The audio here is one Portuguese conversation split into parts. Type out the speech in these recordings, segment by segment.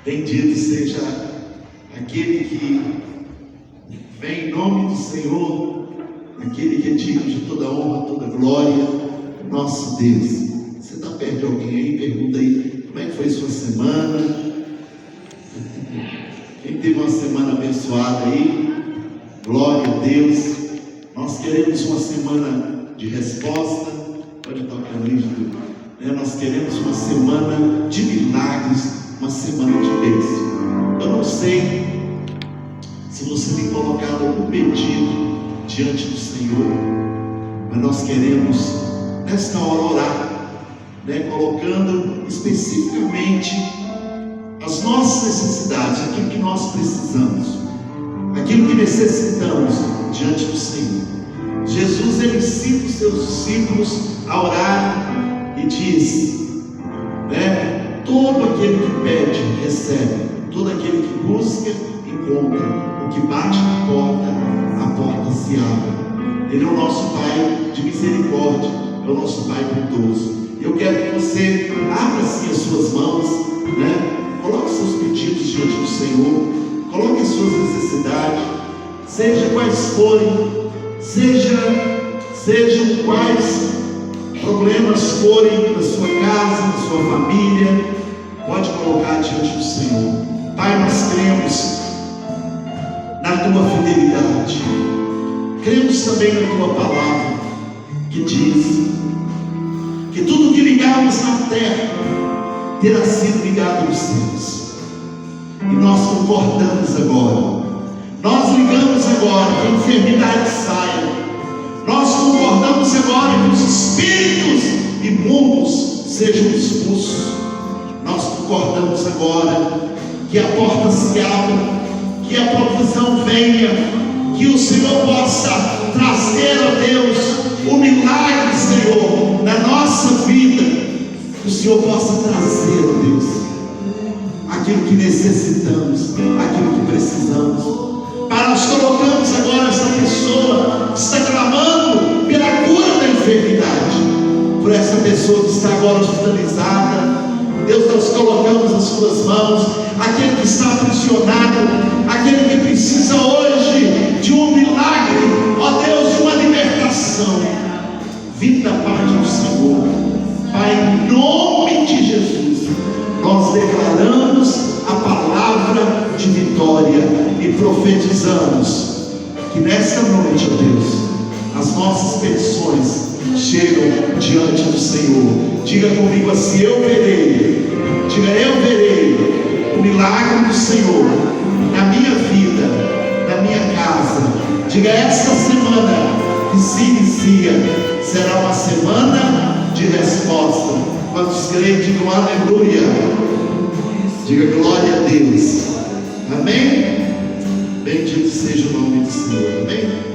Bendito seja aquele que vem em nome do Senhor, aquele que é digno de toda honra, toda glória, nosso Deus. Você está perto de alguém aí? Pergunta aí, como é que foi sua semana? Quem teve uma semana abençoada aí? Glória a Deus. Nós queremos uma semana de resposta. Pode tocar líquido, né? Nós queremos uma semana de milagres, uma semana de bênção. Eu não sei se você tem colocado algum pedido diante do Senhor, mas nós queremos nesta hora orar, né? Colocando especificamente as nossas necessidades, aquilo que nós precisamos, aquilo que necessitamos diante do Senhor. Jesus, ele ensina os seus discípulos a orar e diz, né? Todo aquele que pede, recebe. Todo aquele que busca, encontra. O que bate na porta se abre. Ele é o nosso Pai de misericórdia, é o nosso Pai bondoso. Eu quero que você abra assim as suas mãos, né? Coloque seus pedidos diante do Senhor, coloque as suas necessidades, seja quais forem, sejam quais problemas forem na sua casa, na sua família, pode colocar diante do Senhor. Pai, nós cremos na tua fidelidade, cremos também na tua palavra, que diz que tudo que ligarmos na terra terá sido ligado nos céus. E nós concordamos agora, nós ligamos agora que a enfermidade saia, nós concordamos agora que os espíritos imundos sejam expulsos, nós concordamos agora que a porta se abra, que a provisão venha, que o Senhor possa trazer a Deus o milagre, Senhor, na nossa vida, que o Senhor possa trazer a Deus aquilo que necessitamos, aquilo que precisamos. Pai, nós colocamos agora essa pessoa que está clamando pela cura da enfermidade, por essa pessoa que está agora hospitalizada. Deus, nós colocamos nas suas mãos aquele que está aprisionado, aquele que precisa hoje de um milagre, ó Deus, de uma libertação vinda da parte do Senhor. Pai, em nome de Jesus, nós declaramos a palavra de vitória e profetizamos que nesta noite, ó Deus, as nossas petições chegam diante do Senhor. Diga comigo assim: eu verei. Diga: eu verei o milagre do Senhor na minha vida, na minha casa. Diga: esta semana que se inicia será uma semana de resposta. Quantos creem, digam aleluia. Diga glória a Deus. Amém? Bendito seja o nome do Senhor. Amém?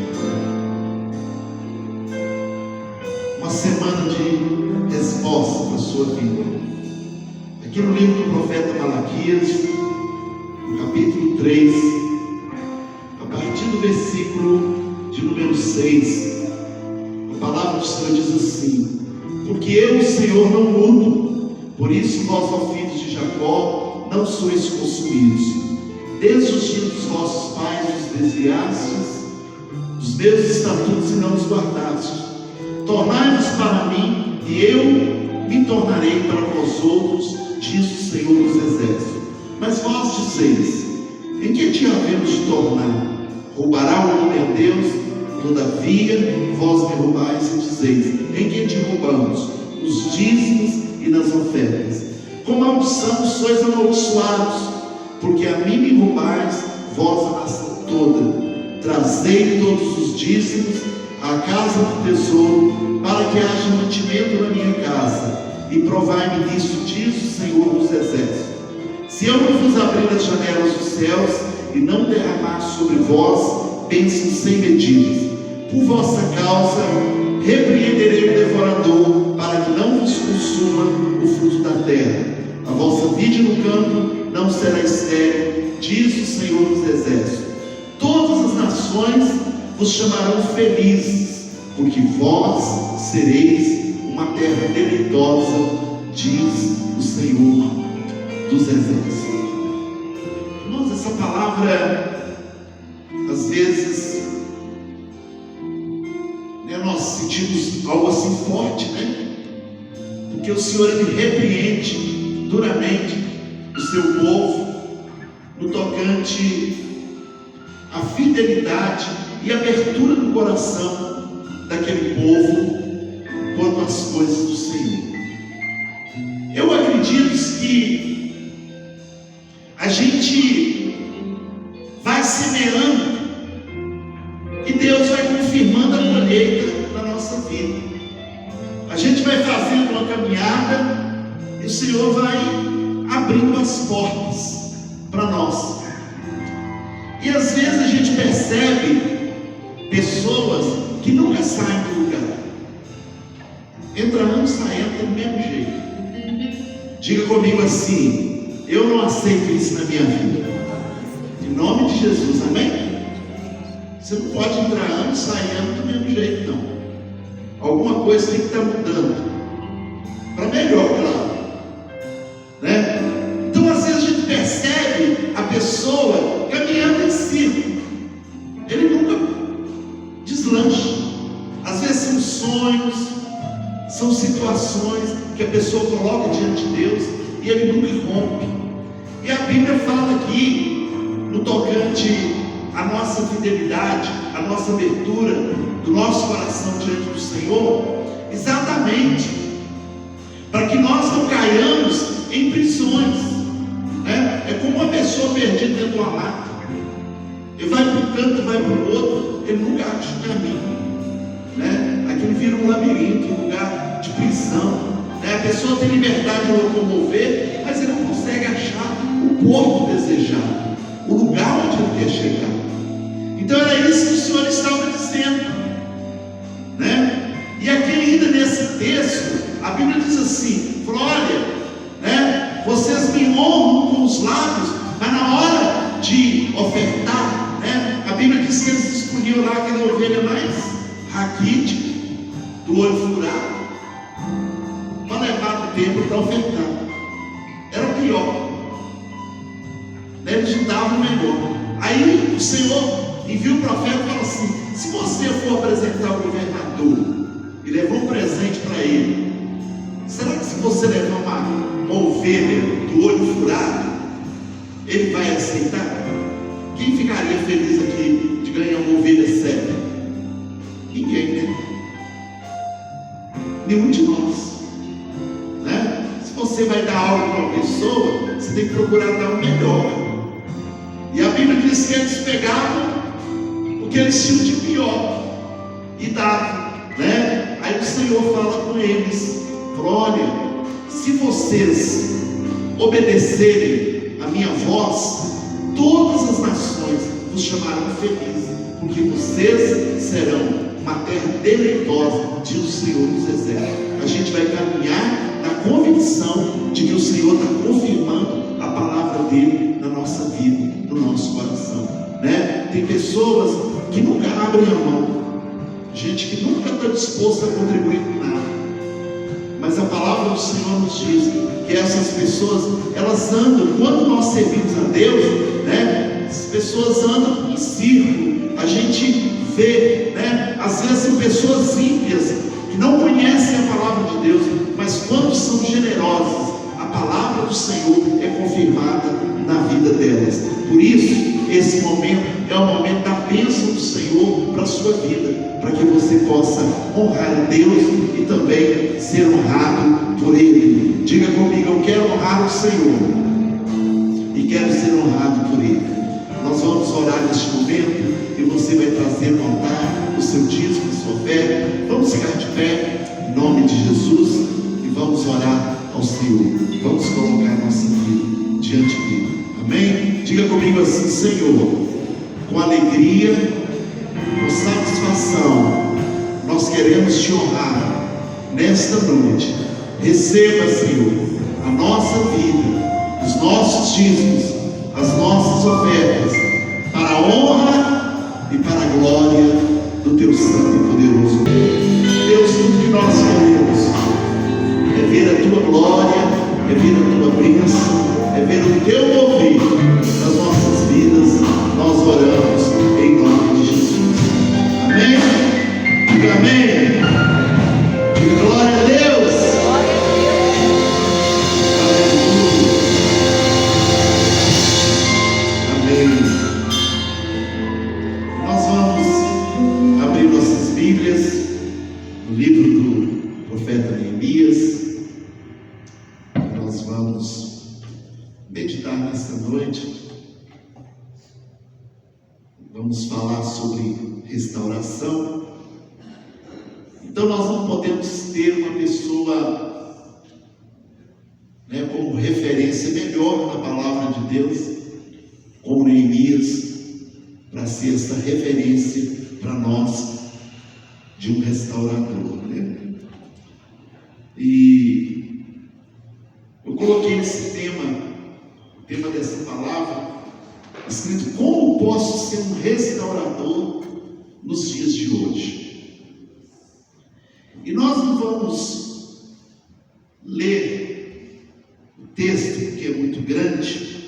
Uma semana de resposta para a sua vida. Aqui no livro do profeta Malaquias, no capítulo 3, a partir do versículo de número 6, a palavra do Senhor diz assim: porque eu, o Senhor, não mudo, por isso vós, ó filhos de Jacó, não sois consumidos. Desde os dias dos vossos pais vos desviastes dos meus estatutos e não os guardastes. Tornai-vos para mim, e eu me tornarei para vós outros, diz o Senhor dos Exércitos. Mas vós dizeis: em que te havemos de tornar? Roubará o homem a Deus? Todavia vós me roubais e dizeis: em que te roubamos? Os dízimos e nas ofertas. Com maldição sois amaldiçoados, porque a mim me roubais, vós a nação toda. Trazei todos os dízimos à casa do tesouro, para que haja mantimento na minha casa, e provai-me nisso, diz o Senhor dos Exércitos. Se eu não vos abrir as janelas dos céus e não derramar sobre vós bênçãos sem medidas, por vossa causa repreenderei o devorador, para que não vos consuma o fruto da terra. A vossa vide no campo não será estéril, diz o Senhor dos Exércitos. Todas as nações vos chamarão felizes, porque vós sereis uma terra deleitosa, diz o Senhor dos Exércitos. palavra, às vezes, né, nós sentimos algo assim forte, né? Porque o Senhor ele repreende duramente o seu povo no tocante à fidelidade e abertura do coração daquele povo quanto às coisas do Senhor. Eu acredito que a gente vai semeando e Deus vai confirmando a colheita na nossa vida. A gente vai fazendo uma caminhada e o Senhor vai abrindo as portas para nós. E às vezes a gente percebe pessoas que nunca saem do lugar. Entra ano, sai do mesmo jeito. Diga comigo assim: eu não aceito isso na minha vida. Em nome de Jesus, amém? Você não pode entrar ano, sair ano do mesmo jeito, não. Alguma coisa tem que estar mudando para melhor, claro, né? Então às vezes a gente percebe a pessoa caminhando em círculo. Ele nunca deslancha. Às vezes são sonhos, são situações que a pessoa coloca diante de Deus e ele nunca rompe. E a Bíblia fala aqui no tocante à nossa fidelidade, à nossa abertura do nosso coração diante do Senhor, exatamente para que nós não caiamos em prisões, né? É como uma pessoa perdida dentro de uma mata. Ele vai para um canto, vai para o outro, ele nunca acha o caminho, né? Aquilo vira um labirinto, um lugar de prisão, né? A pessoa tem liberdade de locomover, mas ele não consegue achar o porto desejado, o lugar onde ele quer chegar. Então era isso que o Senhor estava dizendo, né? E aqui ainda nesse texto, a Bíblia diz assim: olha, né? Vocês me honram com os lábios, mas na hora de ofertar, né? A Bíblia diz que eles escolhiam lá aquela ovelha mais raquítica, do olho furado, para levar no templo para ofertar. Era o pior, né? Eles não davam o melhor. Aí o Senhor envia o profeta e fala assim: se você for apresentar o governador e levar um presente para ele, será que se você levar uma ovelha do olho furado, ele vai aceitar? Quem ficaria feliz aqui de ganhar uma ovelha cega? Ninguém, né? Nenhum de nós, né? Se você vai dar algo para uma pessoa, você tem que procurar dar o melhor. E a Bíblia diz que eles pegavam o que eles tinham de pior e davam, né? Aí o Senhor fala com eles: olha, se vocês obedecerem a minha voz, todas as nações vos chamarão felizes, porque vocês serão uma terra deleitosa, diz o Senhor dos Exércitos. A gente vai caminhar na convicção de que o Senhor está confirmando a palavra dele na nossa vida, no nosso coração, né? Tem pessoas que nunca abrem a mão, gente que nunca está disposta a contribuir com nada, mas a palavra do Senhor nos diz que essas pessoas, elas andam, quando nós servimos a Deus, né? As pessoas andam em círculo. A gente vê, né? Às vezes são pessoas ímpias que não conhecem a palavra de Deus, mas quando são generosas, a palavra do Senhor é confirmada na vida delas. Por isso, esse momento é o momento da bênção do Senhor para a sua vida, para que você possa honrar a Deus e também ser honrado por Ele. Diga comigo: eu quero honrar o Senhor e quero ser honrado por Ele. Nós vamos orar neste momento e você vai trazer no altar o seu dízimo, a sua oferta. Vamos ficar de pé em nome de Jesus e vamos orar ao Senhor. Vamos colocar a nossa vida diante dele. Amém? Diga comigo assim: Senhor, com alegria, com satisfação, nós queremos te honrar nesta noite. Receba, Senhor, a nossa vida, os nossos dízimos, as nossas ofertas, para a honra e para a glória do teu santo e poderoso nome. Deus, tudo que nós queremos é ver a tua glória, é ver a tua bênção, é ver o teu mover nas nossas vidas. Amém? Diga glória a Deus. Amém. Nós vamos abrir nossas Bíblias no livro do profeta Neemias. Nós vamos meditar nesta noite. Vamos falar sobre restauração. Então nós não podemos ter uma pessoa, como referência melhor na palavra de Deus, como Neemias, para ser essa referência para nós de um restaurador, E eu coloquei esse o tema dessa palavra, escrito: como posso ser um restaurador nos dias de hoje? E nós não vamos ler o texto, porque é muito grande,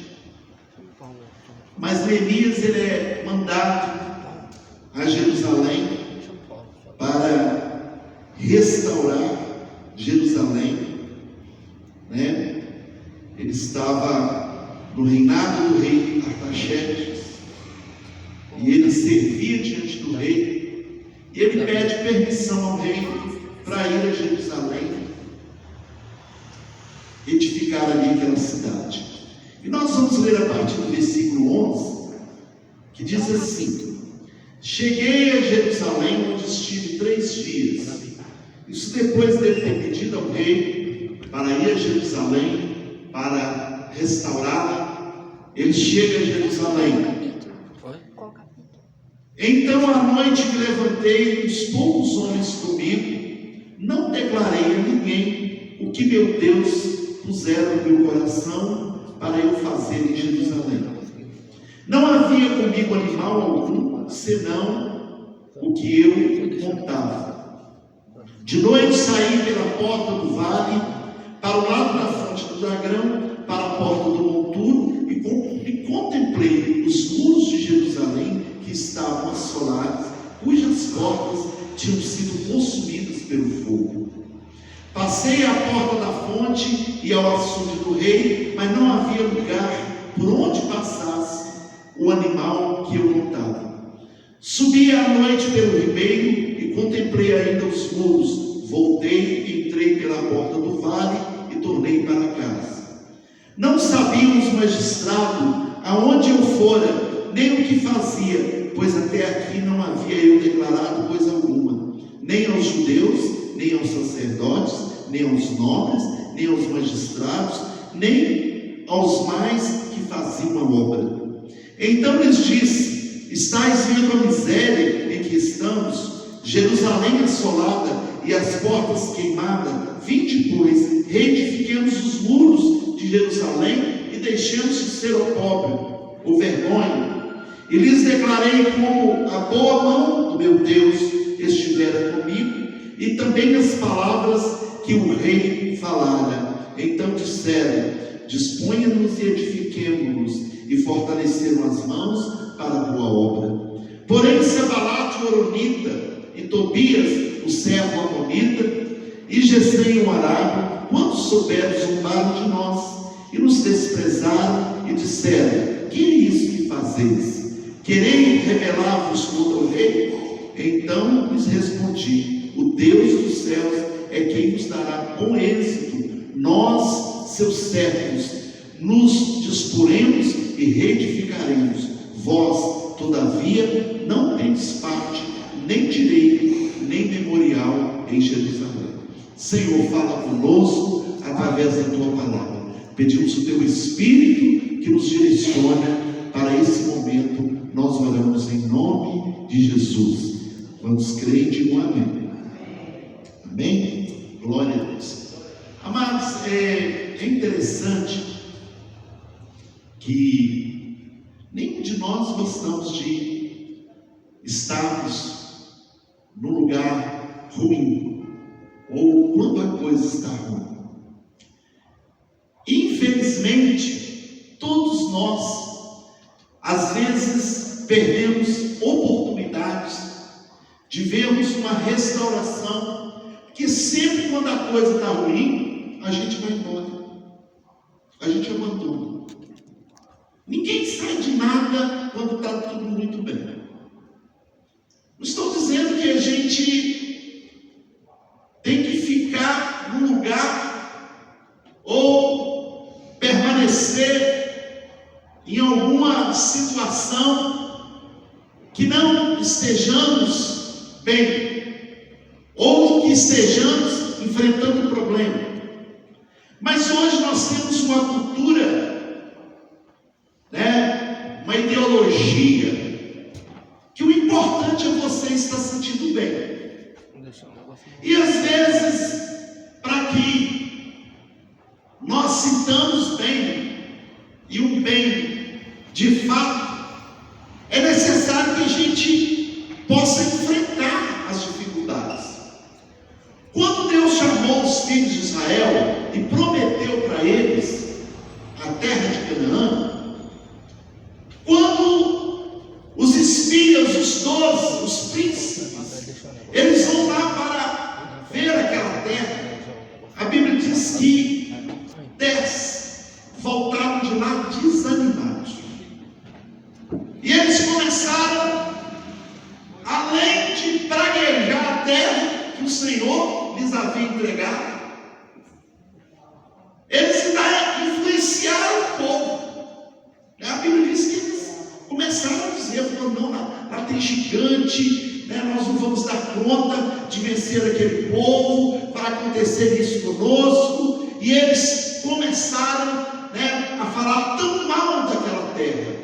mas Neemias ele é mandado a Jerusalém para restaurar Jerusalém, Ele estava no reinado do rei Artaxerxes e ele servia diante do rei, e ele pede permissão ao rei para ir a Jerusalém, edificar ali aquela cidade. E nós vamos ler a partir do versículo 11, que diz assim: cheguei a Jerusalém, onde estive 3 dias. Isso depois dele ter pedido ao rei para ir a Jerusalém, para restaurá-la. Ele chega a Jerusalém. Então, à noite que levantei uns poucos homens comigo, não declarei a ninguém o que meu Deus pusera no meu coração para eu fazer em Jerusalém. Não havia comigo animal algum, senão o que eu montava. De noite saí pela porta do vale, para o lado da fonte do dragão, para a porta do monturo, e contemplei os muros de Jerusalém que estavam assolados, cujas portas tinham sido consumidas pelo fogo. Passei à porta da fonte e ao açude do rei, mas não havia lugar por onde passasse o animal que eu montava. Subi à noite pelo ribeiro e contemplei ainda os muros. Voltei, entrei pela porta do vale e tornei para casa. Não sabiam os magistrados aonde eu fora, nem o que fazia, pois até aqui não havia eu declarado coisa alguma, nem aos judeus, nem aos sacerdotes, nem aos nobres, nem aos magistrados, nem aos mais que faziam a obra. Então lhes disse: estáis vendo a miséria em que estamos, Jerusalém assolada e as portas queimadas? Vinde, pois, reedifiquemos os muros de Jerusalém e deixemos de ser o pobre, o vergonha. E lhes declarei como a boa mão do meu Deus estivera comigo, e também as palavras que o rei falara. Então disseram: disponha-nos e edifiquemo-nos, e fortaleceram as mãos para a boa obra. Porém Sanbalate o horonita, e Tobias o servo amonita, e Gesem o arábio, quando souberam, zombaram de nós, e nos desprezaram, e disseram: que é isso que fazeis? Quereis rebelar-vos contra o rei? Então lhes respondi: o Deus dos céus é quem nos dará bom êxito. Nós, seus servos, nos disporemos e reedificaremos. Vós, todavia, não tendes parte, nem direito, nem memorial em Jerusalém. Senhor, fala conosco através da tua palavra. Pedimos o teu Espírito que nos direcione para esse momento. Nós oramos em nome de Jesus. Vamos crer e digo amém. Amém? Glória a Deus. Amados, é interessante que nenhum de nós gostamos de estarmos num lugar ruim, ou quando a coisa está ruim. Infelizmente, todos nós, às vezes, perdemos oportunidades de vermos uma restauração, porque sempre quando a coisa está ruim, a gente vai embora, a gente abandona. Ninguém sai de nada quando está tudo muito bem. Não estou dizendo que a gente tem que ficar no lugar ou permanecer em alguma situação que não estejamos bem, ou que estejamos enfrentando um problema. Mas hoje nós temos uma cultura, uma ideologia, que o importante é você estar sentindo bem. E às vezes, para que nós sintamos bem, e um bem de fato, é necessário que a gente possa enfrentar as dificuldades. Quando Deus chamou os filhos de Israel e prometeu para eles a terra de Canaã, quando os espias, os 12, os príncipes, eles vão lá para ver aquela terra, a Bíblia diz que 10 voltaram de lá desanimados. E eles começaram, além de praguejar a terra que o Senhor lhes havia entregado, eles ainda influenciaram o povo. A Bíblia diz que eles começaram a dizer: não, lá tem gigante, nós não vamos dar conta de vencer aquele povo, vai acontecer isso conosco. E eles começaram a falar tão mal daquela terra,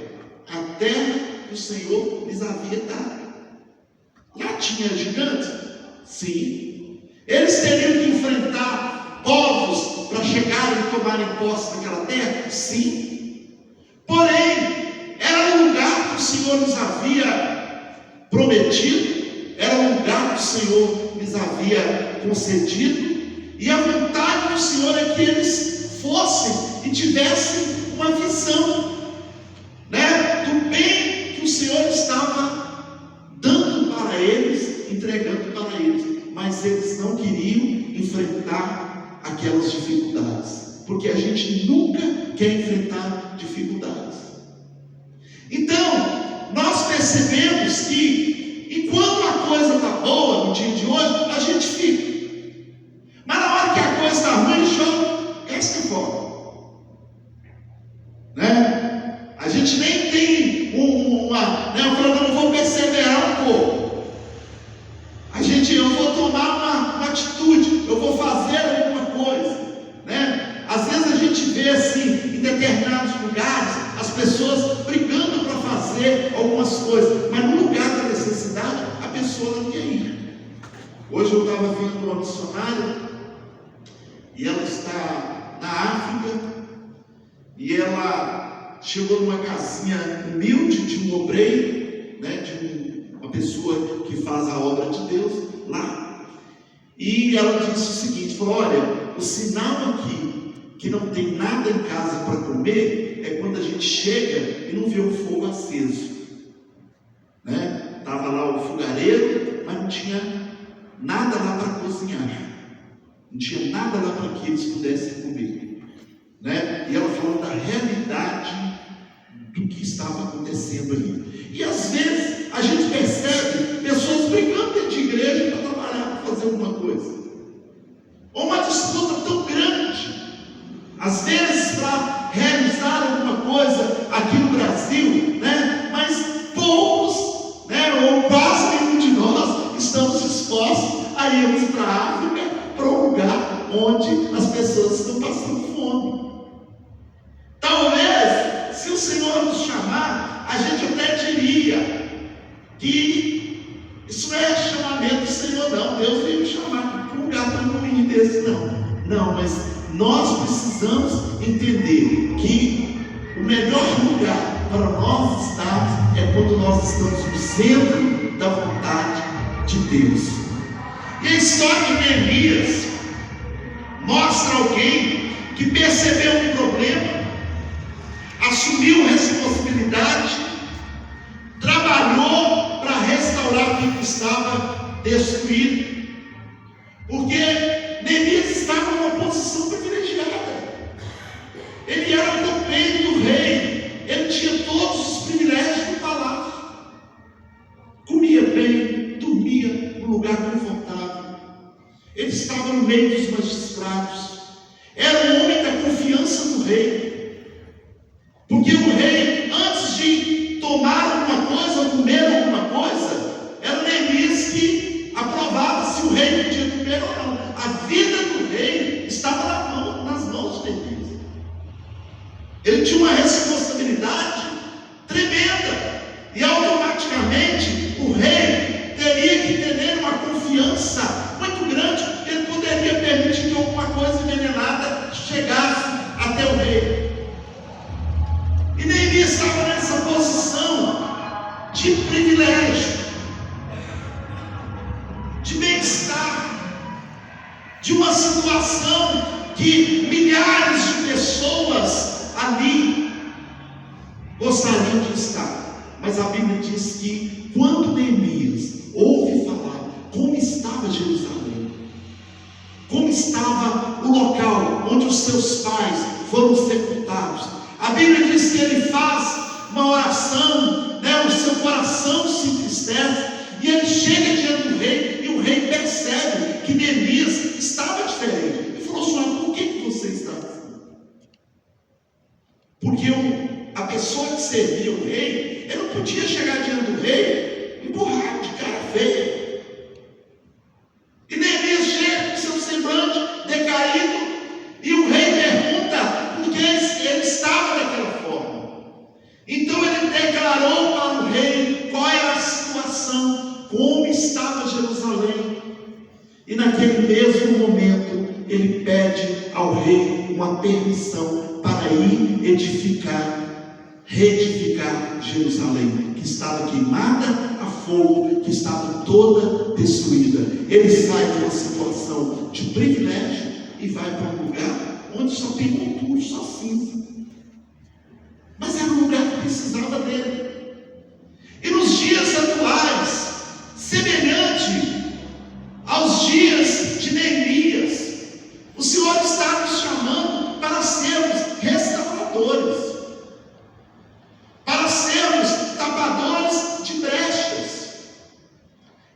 a terra que o Senhor lhes havia dado. Lá tinha gigante? Sim. Eles teriam que enfrentar povos para chegarem e tomarem posse daquela terra? Sim. Porém, era um lugar que o Senhor lhes havia prometido, era um lugar que o Senhor lhes havia concedido, e a vontade do Senhor é que eles fossem e tivessem uma visão do bem que o Senhor estava dando para eles, entregando para eles. Mas eles não queriam enfrentar aquelas dificuldades, porque a gente nunca quer enfrentar dificuldades. Então, nós percebemos que enquanto a coisa está boa no dia de hoje, a gente fica. Mas na hora que a coisa está ruim, a gente joga essa fora. A gente nem tem eu falo, não, eu vou perseverar um pouco. Eu vou tomar uma atitude, eu vou fazer alguma coisa. Às vezes a gente vê assim, em determinados lugares, as pessoas brigando para fazer algumas coisas, mas no lugar da necessidade, a pessoa não quer ir. Hoje eu estava vendo uma missionária, e ela está na África, e ela chegou numa casinha humilde de um obreiro, de uma pessoa que faz a obra de Deus lá, e ela disse o seguinte, falou: olha, o sinal aqui que não tem nada em casa para comer é quando a gente chega e não vê o fogo aceso. Estava lá o fogareiro, mas não tinha nada lá para cozinhar, não tinha nada lá para que eles pudessem comer. E ela falou da realidade do que estava acontecendo ali. E às vezes a gente percebe pessoas brigando dentro de igreja para trabalhar, para fazer alguma coisa, ou uma disputa tão grande, às vezes para realizar alguma coisa aqui no Brasil, mas poucos, ou quase nenhum de nós estamos dispostos a irmos para a África, para um lugar onde as pessoas estão passando fome. Talvez, se o Senhor nos chamar, a gente até diria que isso não é chamamento do Senhor, não. Deus veio me chamar para um lugar tão ruim desse, não. Não, mas nós precisamos entender que o melhor lugar para nós estarmos é quando nós estamos no centro da vontade de Deus. E a história de Neemias mostra alguém que percebeu um problema, assumiu responsabilidade, trabalhou para restaurar o que estava Ele estava no meio dos magistrados. Era um homem da confiança do rei. Porque o rei, antes de tomar alguma coisa ou comer alguma coisa, era Neemias que aprovava se o rei podia comer ou não. A vida do rei estava nas mãos de Neemias. Ele tinha uma responsabilidade tremenda. E automaticamente o rei teria que ter uma confiança muito grande. Ele poderia permitir que alguma coisa envenenada chegasse até o rei. E Neemias estava nessa posição de privilégio, de bem-estar, de uma situação que milhares de pessoas ali gostariam de estar. Mas a Bíblia diz que quando Neemias ouve falar como estava Jerusalém, como estava o local onde os seus pais foram sepultados, a Bíblia diz que ele faz uma oração, o seu coração se entristece, e ele chega diante do rei, e o rei percebe que Neemias estava diferente. Ele falou: Senhor, por que você está assim? Porque a pessoa que servia o rei, ele não podia chegar diante do rei e empurrar de cara feia. E Neemias chega com seu semblante decaído, e o rei pergunta por que ele estava daquela forma. Então ele declarou para o rei qual era a situação, como estava Jerusalém. E naquele mesmo momento ele pede ao rei uma permissão para ir reedificar Jerusalém, que estava queimada a fogo, que estava toda destruída. Ele sai de uma situação de privilégio e vai para um lugar onde só tem monturo, só cinza. Mas era um lugar que precisava dele. E nos dias atuais, semelhante aos dias de Neemias, o Senhor está nos chamando para sermos restauradores, para sermos tapadores de brechas.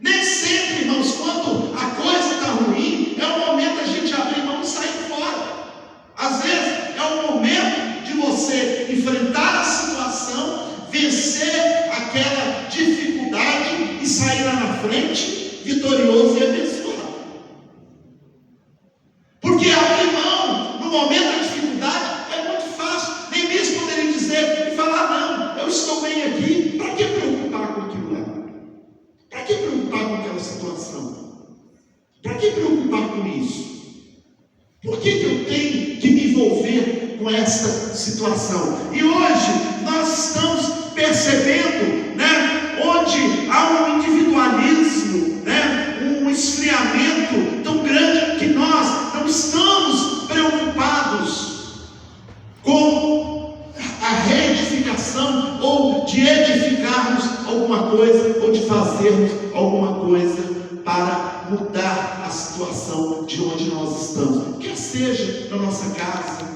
Nem sempre, irmãos, quando a coisa está ruim, é o momento da gente abrir mão e sair fora. Às vezes é o momento de você enfrentar a situação, vencer aquela dificuldade e sair lá na frente vitorioso e abençoado. Porque abrir mão no momento da dificuldade é muito fácil. Nem mesmo poderia dizer e falar: não, eu estou bem aqui. Para que preocupar com aquilo lá? Para que preocupar com aquela situação? Para que preocupar com isso? Por que eu tenho que me envolver com essa situação? E hoje nós estamos percebendo, onde há um individualismo, um esfriamento tão grande que nós não estamos preocupados com a reedificação ou de edificarmos alguma coisa ou de fazermos alguma coisa para mudar a situação de onde nós estamos, quer seja na nossa casa,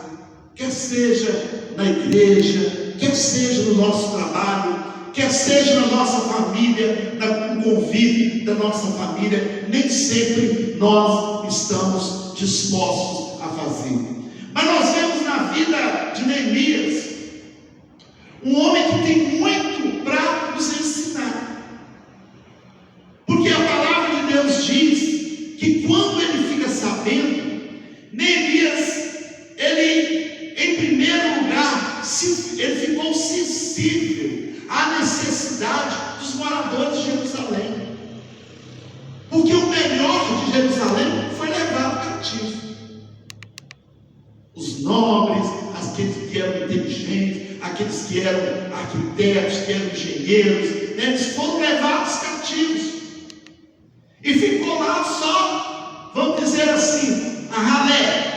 quer seja na igreja, quer seja no nosso trabalho, quer seja na nossa família, no convívio da nossa família. Nem sempre nós estamos dispostos a fazer. Mas nós vemos na vida de Neemias um homem que tem muito para nos ensinar. Porque a palavra de Deus diz que quando ele fica sabendo, Neemias, ele, em primeiro lugar, ele ficou sensível à necessidade dos moradores de Jerusalém. Porque o melhor de Jerusalém foi levado cativo. Os nobres, aqueles que eram inteligentes, aqueles que eram arquitetos, que eram engenheiros, eles foram levados cativos. E ficou lá só, vamos dizer assim, a ralé.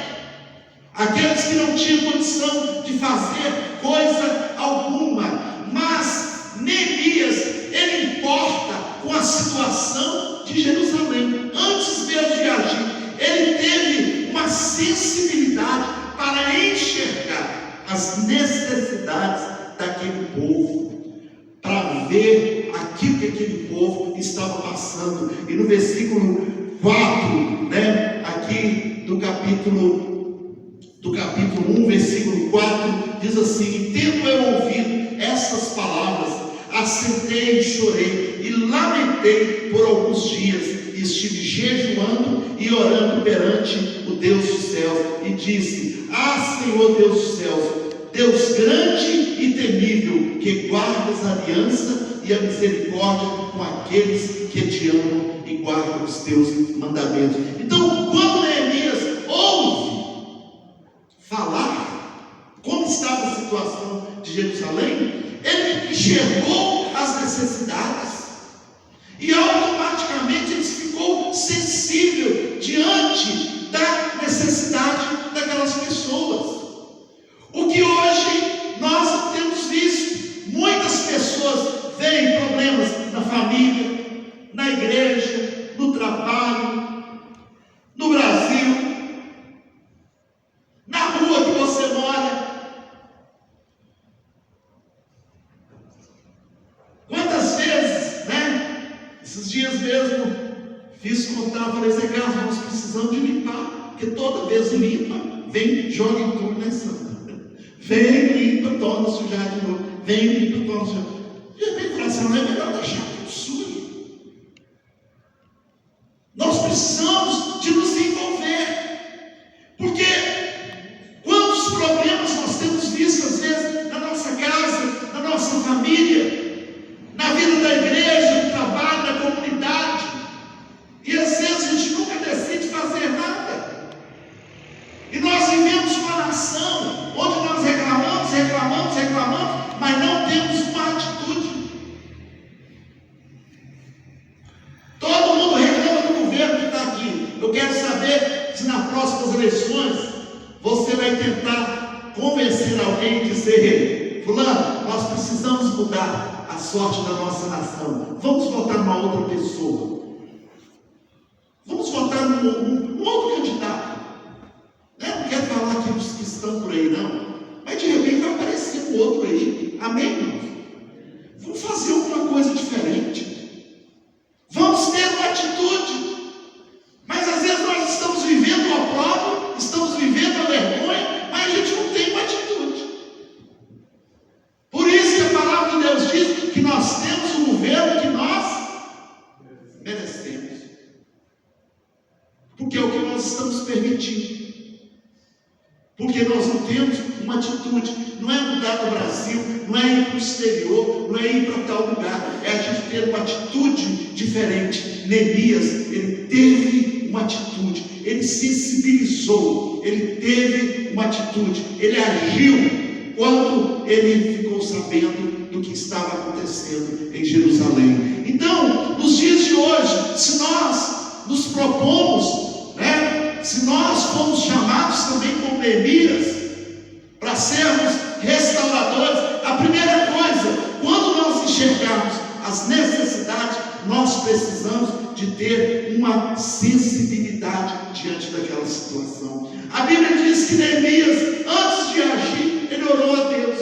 Aqueles que não tinham condição de fazer coisa alguma. Mas Neemias, ele importa com a situação de Jerusalém. Antes mesmo de agir, ele teve uma sensibilidade para enxergar as necessidades daquele povo, para ver aquilo que aquele povo estava passando. E no versículo 4, capítulo 1, versículo 4, diz assim: e tendo eu ouvido essas palavras, assentei e chorei, e lamentei por alguns dias, e estive jejuando e orando perante o Deus dos céus, e disse: ah, Senhor Deus dos céus, Deus grande e temível, que guardas a aliança e a misericórdia com aqueles que te amam e guardam os teus mandamentos. Então, quando Neemias ouve falar como estava a situação de Jerusalém, ele enxergou as necessidades e automaticamente ele ficou sensível diante da necessidade daquelas pessoas. O que hoje nós temos visto, muitas pessoas veem problemas na família, na igreja, no trabalho, no Brasil, na rua que você mora. Quantas vezes, né? Esses dias mesmo, fiz contar, falei: Zé Carlos, nós precisamos de limpar, porque toda vez limpa, vem, joga em tudo, né, Santa? Vem, limpa, torna sujar de novo. Vem, limpa, torna sujar. De repente, fala assim: não é melhor deixar tudo sujo. Nós precisamos de nos envolver, porque quantos problemas nós temos visto às vezes na nossa casa, na nossa família, na vida da igreja, no trabalho, na comunidade, e às vezes a gente nunca decide fazer nada, e nós vivemos uma nação onde nós reclamamos, mas não temos uma atitude. Todo mundo reclama do governo que está aqui. Eu quero saber se nas próximas eleições você vai tentar convencer alguém de dizer: fulano, nós precisamos mudar a sorte da nossa nação, vamos votar numa outra pessoa, vamos votar num outro candidato. Não quero falar aqui dos que estão por aí, não, mas de repente vai aparecer um outro aí. Amém, irmãos? Vamos fazer alguma coisa diferente, vamos ter uma atitude. Mas às vezes nós estamos vivendo o opróbrio, estamos vivendo a vergonha, mas a gente não tem uma atitude. Por isso que a palavra de Deus diz que nós temos o governo que nós merecemos, porque é o que nós estamos permitindo. Porque nós não temos uma atitude. Não é mudar do Brasil, não é ir para o exterior, não é ir para tal lugar, é a gente ter uma atitude diferente. Neemias, ele teve uma atitude, ele sensibilizou, ele teve uma atitude, ele agiu quando ele ficou sabendo do que estava acontecendo em Jerusalém. Então, nos dias de hoje, se nós nos propomos, se nós fomos chamados também como Neemias para sermos restauradores, a primeira coisa, quando nós enxergarmos as necessidades, nós precisamos de ter uma sensibilidade diante daquela situação. A Bíblia diz que Neemias, antes de agir, ele orou a Deus,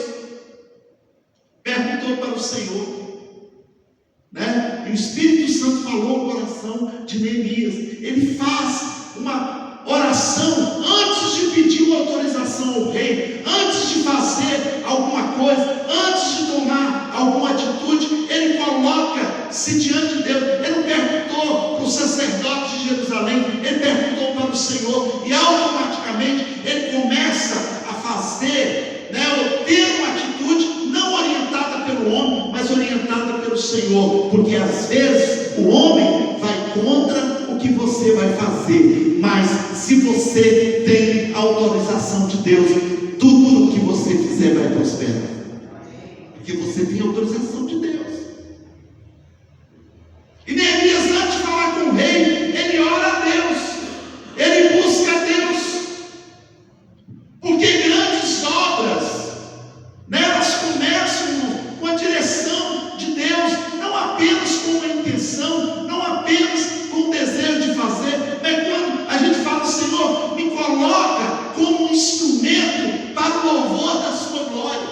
perguntou para o Senhor, e o Espírito Santo falou no coração de Neemias. Ele faz uma oração antes de pedir uma autorização ao rei, antes de fazer alguma coisa, antes de tomar alguma atitude. Ele coloca-se diante de Deus. Ele não perguntou para os sacerdotes de Jerusalém, ele perguntou para o Senhor, e automaticamente ele começa a fazer, ou ter uma atitude não orientada pelo homem, mas orientada pelo Senhor, porque às vezes o homem vai contra o que você vai fazer, mas se você tem a autorização de Deus, tudo o que você fizer vai prosperar, porque você tem a autorização de Deus. E Neemias, antes de falar com o rei, ele ora a Deus, ele busca a Deus, porque grandes obras, elas começam com a direção de Deus, não apenas com uma intenção, não apenas com o desejo de fazer, mas quando a gente fala: Senhor, me coloca como um instrumento para o louvor da sua glória,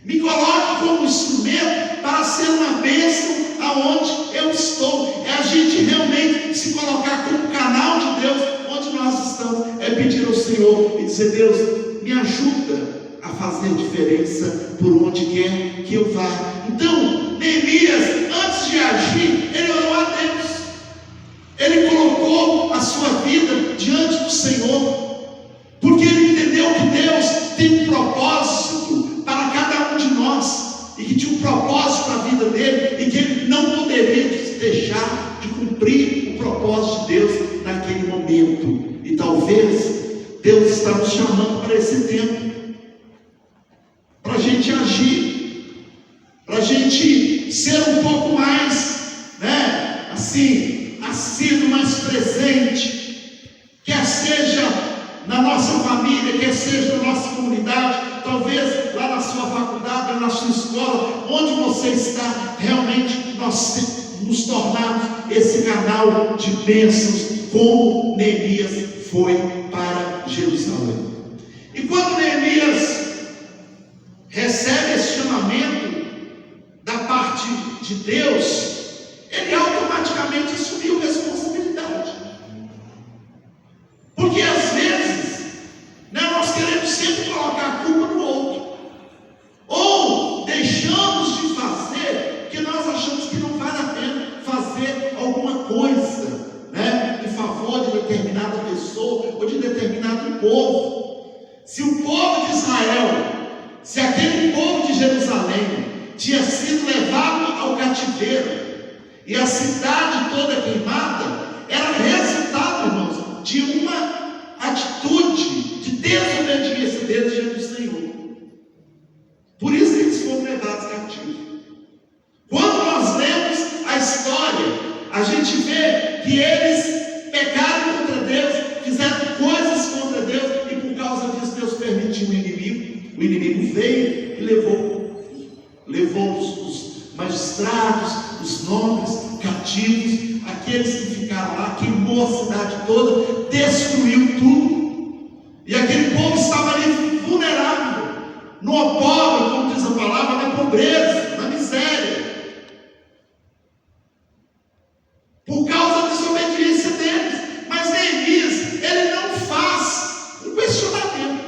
me coloca como um instrumento dizer: Deus, me ajuda a fazer diferença por onde quer que eu vá. Então, Neemias, antes de agir, ele orou a Deus. Ele colocou a sua vida diante do Senhor, porque ele entendeu que Deus tem um propósito para cada um de nós, e que tinha um propósito para a vida dele, e que ele não poderia deixar de cumprir o propósito de Deus naquele momento. E talvez Deus está nos chamando para esse tempo, para a gente agir, para a gente ser um pouco mais, assim, assíduo, mais presente, quer seja na nossa família, quer seja na nossa comunidade, talvez lá na sua faculdade, na sua escola, onde você está. Realmente nós nos tornarmos esse canal de bênçãos, como Neemias foi para Jerusalém. E quando Neemias recebe esse chamamento da parte de Deus, ele automaticamente assumiu responsabilidade. Porque às vezes, nós queremos sempre colocar a culpa no outro, ou deixamos de fazer porque nós achamos que não vale a pena fazer alguma coisa, em favor de determinada pessoa ou de determinado povo. Se o povo de Israel, se aquele povo de Jerusalém tinha sido levado ao cativeiro e a cidade toda queimada, era resultado, irmãos, de uma atitude de desobediência deles diante do Senhor. Por isso que eles foram levados cativos. Quando nós lemos a história, a gente vê que eles pecaram contra Deus, fizeram coisas contra Deus, e por causa disso Deus permitiu o inimigo. O inimigo veio e levou os magistrados, os nobres, cativos, aqueles que ficaram lá, queimou a cidade toda, destruiu tudo. E aquele povo estava ali vulnerável, no opróbrio, como diz a palavra, na pobreza, na miséria, por causa da desobediência deles. Mas Neemias, ele não faz um questionamento.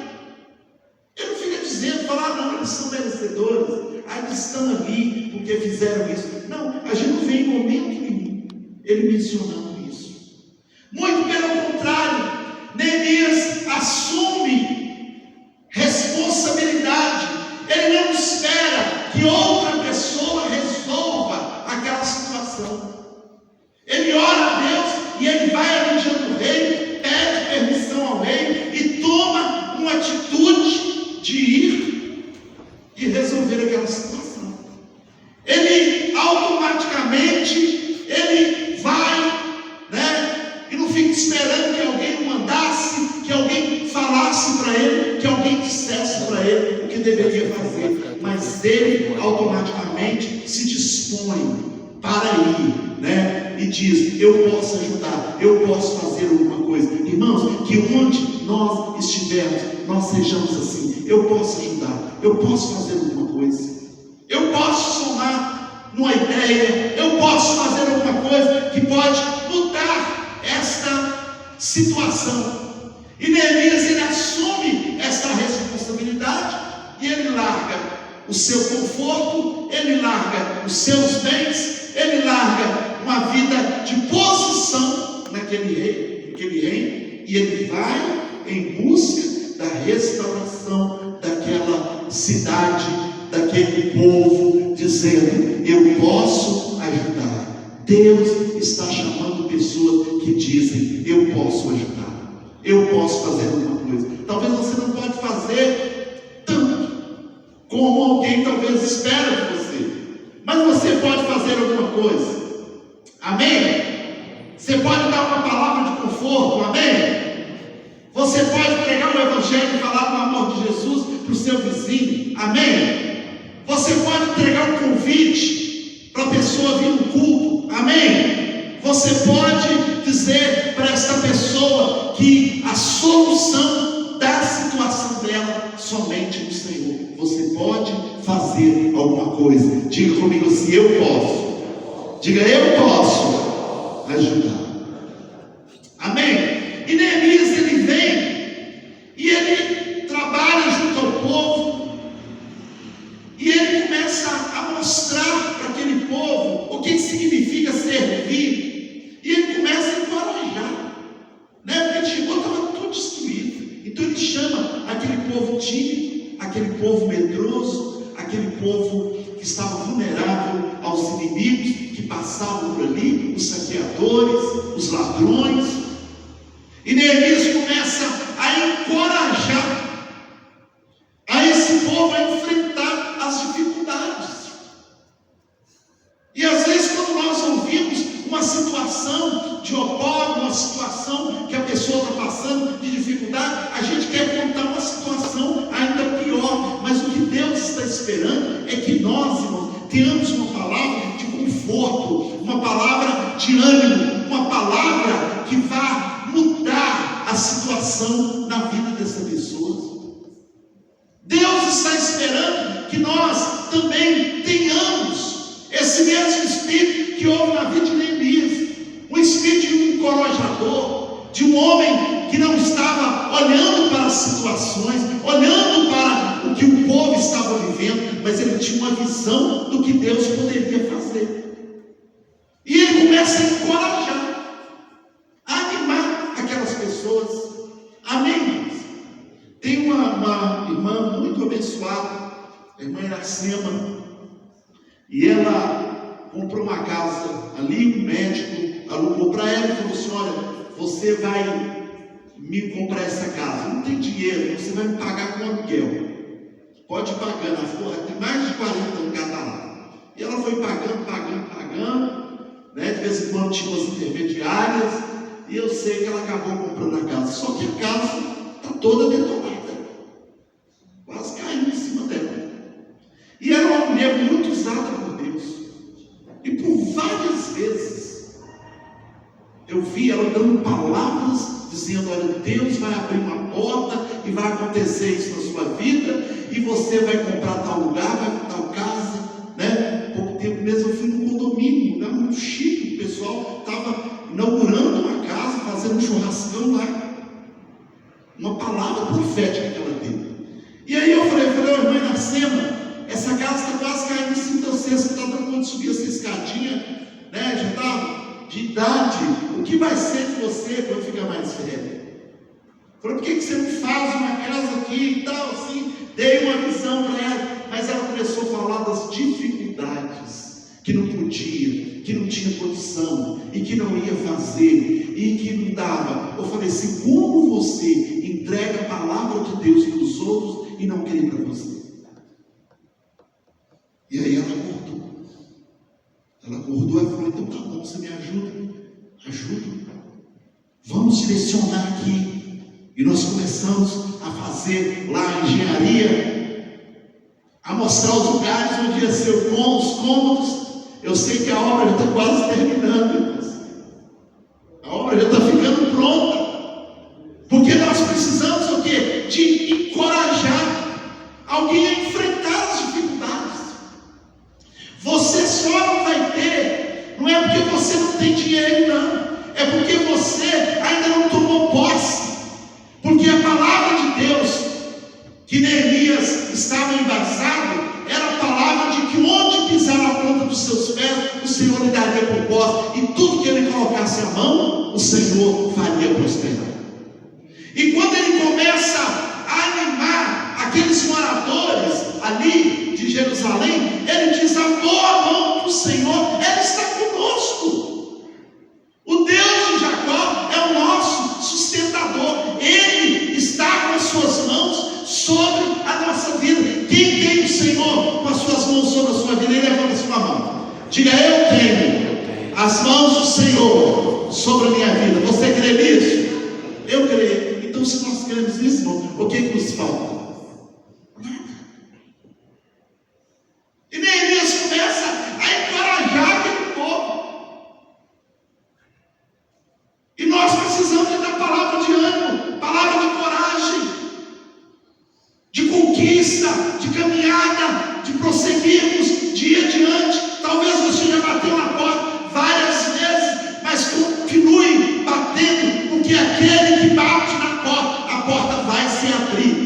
Ele não fica dizendo, não, eles são merecedores, eles estão ali porque fizeram isso. Não, a gente não vê em momento nenhum ele mencionando isso. Muito pelo contrário, Neemias assume responsabilidade. Ele não espera que outra pessoa resolva aquela situação. Ele ora a Deus e ele vai ali diante do rei, pede permissão ao rei e toma uma atitude de ir e resolver aquela situação. Ele automaticamente, ele vai, e não fica esperando que alguém o mandasse, que alguém falasse para ele, que alguém dissesse para ele o que deveria fazer. Mas ele automaticamente se dispõe para ir, e diz: eu posso ajudar, eu posso fazer alguma coisa. Irmãos, que onde nós estivermos, nós sejamos assim: eu posso ajudar, eu posso fazer alguma coisa, eu posso somar numa ideia, eu posso fazer alguma coisa que pode mudar esta situação. E Neemias, ele assume esta responsabilidade e ele larga o seu conforto, ele larga os seus bens, ele larga uma vida de posição naquele reino, e ele vai em busca da restauração daquela cidade, daquele povo, dizendo: eu posso ajudar. Deus está chamando pessoas que dizem: eu posso ajudar, eu posso fazer alguma coisa. Talvez você não pode fazer tanto como alguém talvez espera de você, mas você pode fazer alguma coisa. Amém? Você pode dar uma palavra de conforto. Amém? Você pode pregar o evangelho e falar do amor de Jesus para o seu vizinho. Amém? Você pode entregar um convite para a pessoa vir no culto. Amém? Você pode dizer para esta pessoa que a solução da situação dela somente no Senhor. Você pode fazer alguma coisa. Diga comigo assim: eu posso. Diga: eu posso ajudar. Amém? E Neemias, ele vem e ele povo tímido, aquele povo medroso, aquele povo que estava vulnerável aos inimigos que passavam por ali, os saqueadores, os ladrões. E Neemias começa a encorajar a esse povo a enfrentar as dificuldades. E às vezes, quando nós ouvimos uma situação de opróbrio, uma situação que a pessoa está passando de dificuldade, a gente quer contar uma situação ainda pior. Mas o que Deus está esperando é que nós, irmãos, tenhamos uma palavra de conforto, uma palavra de ânimo, uma palavra que vá mudar a situação na vida dessa pessoa. Deus está esperando que nós também tenhamos esse mesmo espírito que houve na vida de Neemias, um espírito de um encorajador, de um homem que não estava olhando para as situações, olhando para o que o povo estava vivendo, mas ele tinha uma visão do que Deus poderia fazer. E ele começa a encorajar, a animar aquelas pessoas. Amém? Tem uma irmã muito abençoada, a irmã Iracema, e ela comprou uma casa ali, um médico alugou para ela e falou assim: olha, você vai me comprar essa casa, não tem dinheiro, você vai me pagar com aluguel, pode ir pagando. Ela falou, tem mais de 40 anos que ela está lá. E ela foi pagando, né? De vez em quando tinha umas intermediárias, e eu sei que ela acabou comprando a casa. Só que a casa está toda detonada, quase caiu em cima dela. E era uma mulher muito usada por Deus. E por várias vezes eu vi ela dando palavras, dizendo: olha, Deus vai abrir uma porta e vai acontecer isso na sua vida, e você vai comprar tal lugar, vai comprar tal casa, né? Pouco tempo mesmo eu fui num condomínio, um lugar muito chique, o pessoal estava inaugurando uma casa, fazendo um churrascão lá. Uma palavra profética que ela deu. E aí eu falei, irmã Iracema, essa casa está quase caindo em cima de você, você está dando conta de subir essa escadinha, né? Já está de idade. O que vai ser de você quando ficar mais velho? Falei, por que você não faz uma casa aqui e tal, assim? Dei uma visão para ela, mas ela começou a falar das dificuldades, que não podia, que não tinha condição, e que não ia fazer, e que não dava. Eu falei assim: como você entrega a palavra de Deus para os outros e não crê para você? E aí ela acordou e falou: então tá bom, você me ajuda? Ajuda. Vamos direcionar aqui. E nós começamos a fazer lá a engenharia, a mostrar os lugares onde ia ser os cômodos. Eu sei que a obra já está quase terminando, irmãos. A obra já está ficando pronta. Porque nós precisamos o quê? De encorajar alguém a enfrentar as dificuldades. Você só não vai ter, não é porque você não tem dinheiro, não. É porque você ainda não tomou posse. Porque a palavra de Deus que Neemias estava embasado era a palavra de que onde pisar a planta dos seus pés, o Senhor lhe daria por posse, e tudo que ele colocasse a mão, o Senhor faria prosperar. E quando ele começa a animar aqueles moradores ali de Jerusalém, ele diz: a boa mão do Senhor, ela está conosco. O Deus de Jacó é o nosso sustentador. Ele está com as suas mãos sobre a nossa vida. Quem tem o Senhor com as suas mãos sobre a sua vida? Ele levanta a sua mão. Diga: eu tenho as mãos do Senhor sobre a minha vida. Você crê nisso? Eu creio. Então, se nós cremos nisso, irmão, o que nos falta? Nada. E Neemias começa a encorajar aquele povo. E nós precisamos de dar palavra de ânimo, palavra de coragem, de conquista, de caminhada, de prosseguirmos, de ir adiante. Talvez você já bateu na porta várias vezes, mas continue batendo, porque aquele que bate na porta, a porta vai se abrir.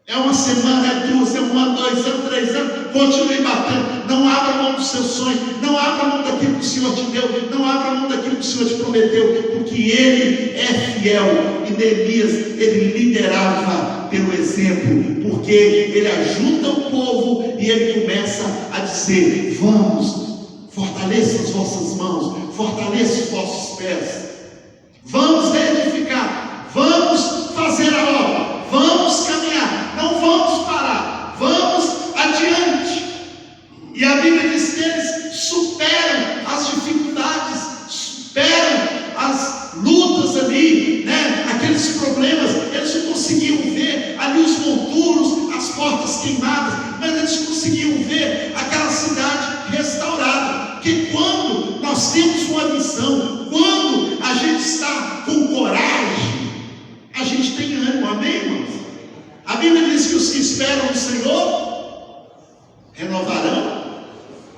É uma semana, é duas, é um ano, 2 anos, 3 anos, continue batendo. Não abra mão dos seus sonhos, não abra mão daquilo que o Senhor te deu, não abra mão daquilo que o Senhor te prometeu, porque que ele é fiel. E Neemias, ele liderava pelo exemplo, porque ele ajuda o povo e ele começa a dizer: vamos, fortaleça as vossas mãos, fortaleça os vossos pés, vamos reedificar, vamos fazer a obra, vamos caminhar, não vamos parar, vamos adiante. E a Bíblia diz que eles superam as dificuldades, superam as lutas ali, né? Aqueles problemas, eles não conseguiam ver ali os monturos, as portas queimadas, mas eles conseguiam ver aquela cidade restaurada. Porque quando nós temos uma visão, quando a gente está com coragem, a gente tem ânimo, amém, irmãos? A Bíblia diz que os que esperam no Senhor renovarão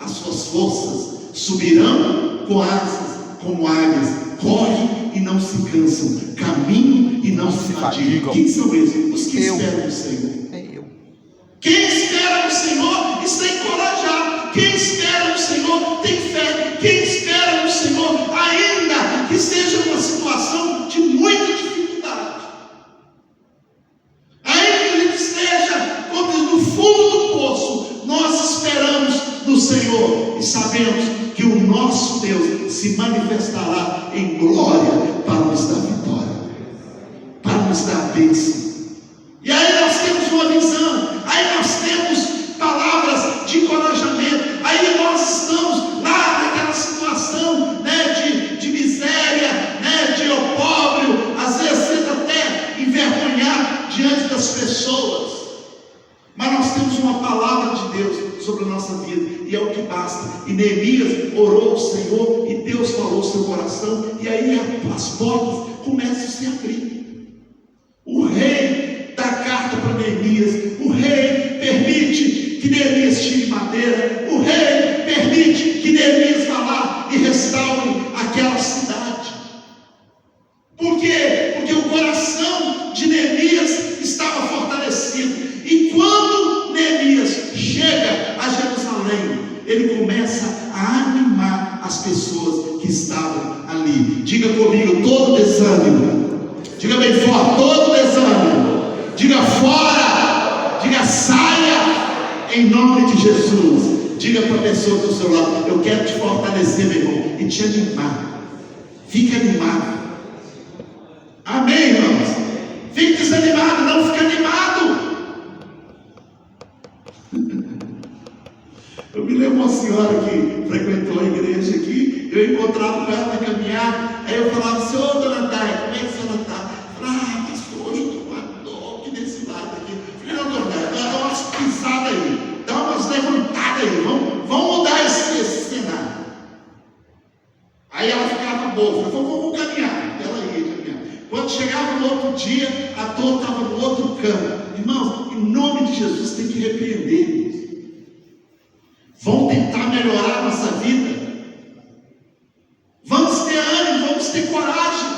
as suas forças, subirão com asas como águias, correm e não se cansam, caminham e não se fatigam. Quem são esses? Os que esperam no Senhor. Quem espera no Senhor está encorajado. Quem espera no Senhor tem fé. Quem espera no Senhor, ainda que esteja numa situação de muita dificuldade, ainda que ele esteja no fundo do poço, nós esperamos no Senhor e sabemos que o nosso Deus se manifestará em glória para nos dar vitória, para nos dar a bênção. E aí nós temos uma visão, aí nós temos palavras de encorajamento, aí nós estamos lá naquela situação, né, de miséria, né, de opróbrio, às vezes sendo até envergonhado diante das pessoas, mas nós temos uma palavra de Deus sobre a nossa vida, e é o que basta. E Neemias orou ao Senhor, e Deus falou ao seu coração, e aí as portas começam a se abrir. O rei dá carta para Neemias, o rei permite que Neemias tire madeira, o rei permite que Neemias vá lá e restaure aquela cidade. Por quê? Porque o coração de Neemias estava fortalecido. E quando Neemias chega a Jerusalém, ele começa a animar as pessoas que estavam ali. Diga comigo, todo desânimo. Diga bem forte, todo desânimo. Diga fora. Diga saia. Em nome de Jesus. Diga para a pessoa do seu lado: eu quero te fortalecer, meu irmão, e te animar. Fique animado. Amém, irmãos? Fique desanimado, não fique animado. Eu me lembro uma senhora que frequentou a igreja aqui, eu encontrava com ela na caminhada, aí eu falava assim: ô dona Thay, como é que a senhora está? Ah, pastor, hoje eu estou com uma dor aqui desse lado aqui. Eu falei: não, dona Thay, dá umas pisadas aí, dá umas levantadas aí, vamos mudar esse cenário. Aí ela ficava boa, eu falei: vamos caminhar. Ela ia caminhar. Quando chegava no outro dia, a dor estava no outro canto. Irmãos, em nome de Jesus, tem que repreender isso. Vão tentar melhorar a nossa vida. Vamos ter ânimo, vamos ter coragem.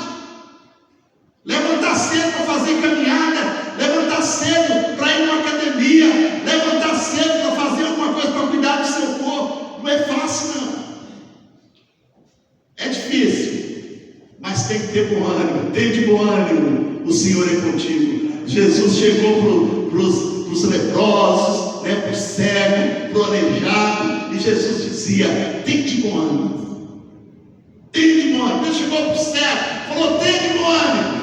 Levantar cedo para fazer caminhada, levantar cedo para ir numa academia, levantar cedo para fazer alguma coisa para cuidar do seu corpo. Não é fácil, não. É difícil, mas tem que ter bom ânimo. Tem de bom ânimo, o Senhor é contigo. Jesus chegou para os leprosos, né, para o cego, para o aleijado, e Jesus dizia: tem de bom ânimo. Tem de bom ânimo. Ele chegou para o cego, falou: tem de bom ânimo.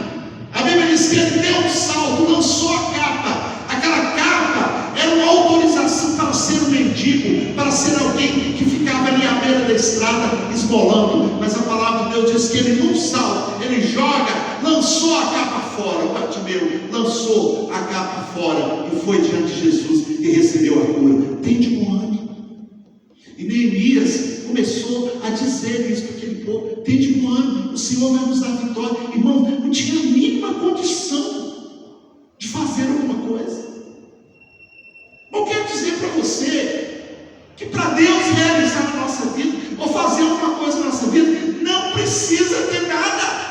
A Bíblia diz que ele deu um salto, lançou a capa. Aquela capa era uma autorização para ser um mendigo, para ser alguém que ficava ali à beira da estrada esmolando. Mas a palavra de Deus diz que ele, num salto, ele joga, lançou a capa fora. O Bartimeu lançou a capa fora e foi diante de Jesus e recebeu a cura. Tem de bom ânimo. E Neemias começou a dizer isso para aquele povo: tem de bom ânimo, o Senhor vai nos dar vitória. Irmão, não tinha a mínima condição de fazer alguma coisa. Eu quero dizer para você que para Deus realizar a nossa vida, ou fazer alguma coisa na nossa vida, não precisa ter nada.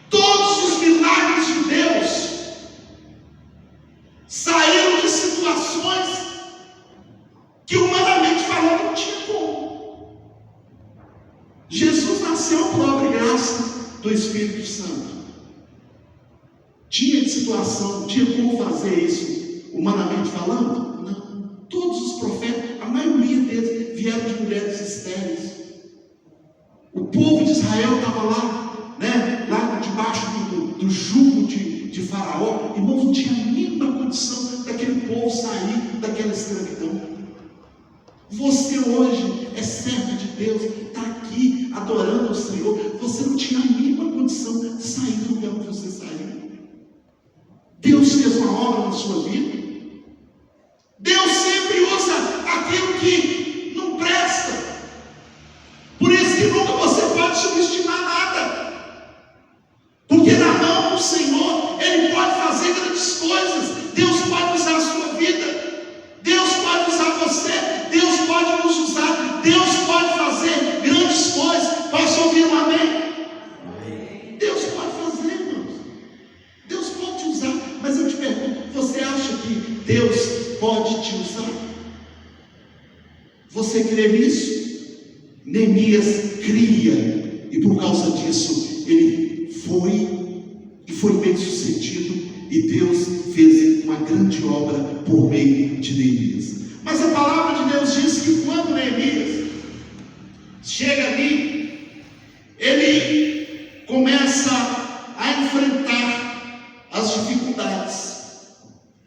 Todos os milagres de Deus saíram de situações que humanamente falando não tinha como. Jesus nasceu aconteceu por obra e graça do Espírito Santo. Tinha situação, tinha como fazer isso humanamente falando? Não. Todos os profetas, a maioria deles vieram de mulheres estéreis. O povo de Israel estava lá, né, lá debaixo do jugo de Faraó. Irmãos, não tinha a mínima condição daquele povo sair daquela escravidão. Você hoje é servo de Deus, está aqui adorando ao Senhor. Você não tinha a mínima condição de sair do lugar onde você saiu. Deus fez uma obra na sua vida. Deus sempre usa aquilo que não presta. Por isso que nunca você pode subestimar nada. Porque na mão do Senhor, Ele pode fazer grandes coisas. Deus pode usar a sua vida. Deus pode usar você. Deus pode nos usar. Deus pode fazer grandes coisas. Posso ouvir um amém? Deus pode fazer, irmãos. Deus pode te usar. Mas eu te pergunto, você acha que Deus pode te usar? Você crê nisso? Neemias cria, e por causa disso ele foi bem sucedido, e Deus fez uma grande obra por meio de Neemias. Mas a palavra de Deus diz que quando Neemias chega ali, ele começa a enfrentar as dificuldades,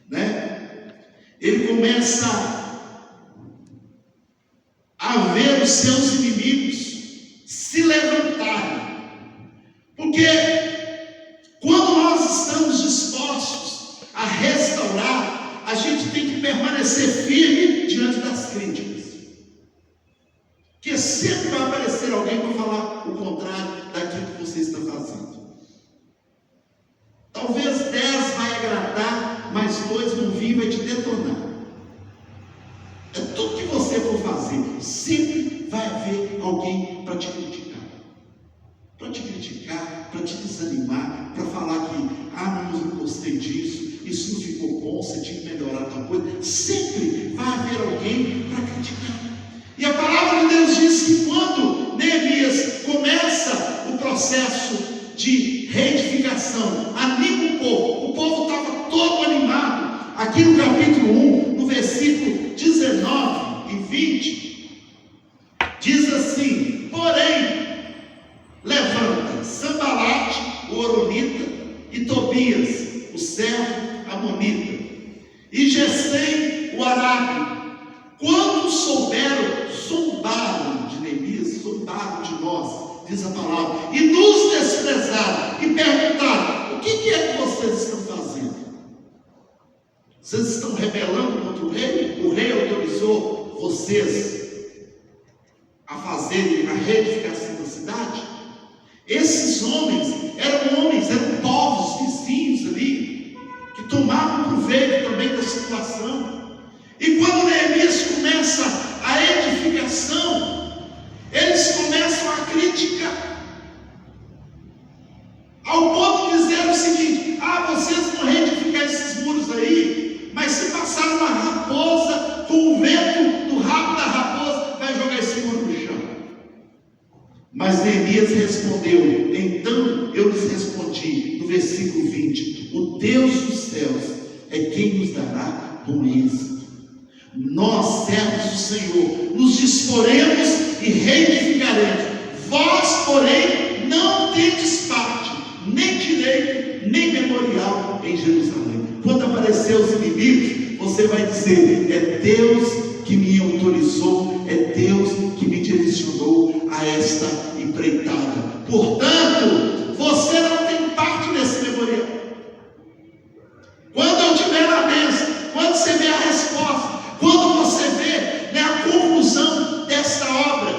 né? Ele começa a ver os seus inimigos se levantarem, porque quando nós estamos dispostos a restaurar, a gente tem que permanecer firme diante das críticas, porque sempre vai aparecer alguém para falar o contrário daquilo que você está fazendo. Talvez 10 vai agradar, mas 2 vão vir e vai te detonar. É tudo que você for fazer, sempre vai haver alguém para te criticar. Para te criticar, para te desanimar, para falar que, mas eu não gostei disso, isso não ficou bom, você tinha que melhorar tal coisa. Sempre vai haver alguém para criticar. E a palavra de Deus diz que quando Neemias começa o processo de reedificação, anima o povo estava todo animado. Aqui no capítulo 1, no versículo 19 e 20, diz assim: porém, levanta Sanbalate, o horonita, e Tobias, o servo amonita, e Gesem, o arábio. Quando souberam, zombaram de Neemias, zombaram de nós, diz a palavra, e nos desprezaram, e perguntaram: o que é que vocês estão fazendo? Vocês estão rebelando contra o rei? O rei autorizou vocês a fazerem a reedificação da cidade? Esses homens eram povos vizinhos ali, que tomavam proveito também da situação. E quando Neemias começa a edificação, eles começam a criticar, ao ponto de dizer o seguinte: vocês vão reedificar esses muros aí, mas se passar uma raposa, com o vento do rabo da raposa, vai jogar esse muro no chão. Mas Neemias respondeu: então eu lhes respondi, no versículo 20: o Deus dos céus é quem nos dará bom êxito. Nós, servos do Senhor, nos disporemos e reedificaremos. Vós, porém, não tendes parte, nem direito, nem memorial em Jerusalém. Quando aparecer os inimigos, você vai dizer: é Deus que me autorizou, é Deus que me direcionou a esta empreitada. Portanto, você não tem parte nesse memorial. Quando eu estiver na bênção, quando você vê a resposta, quando você vê, a conclusão desta obra,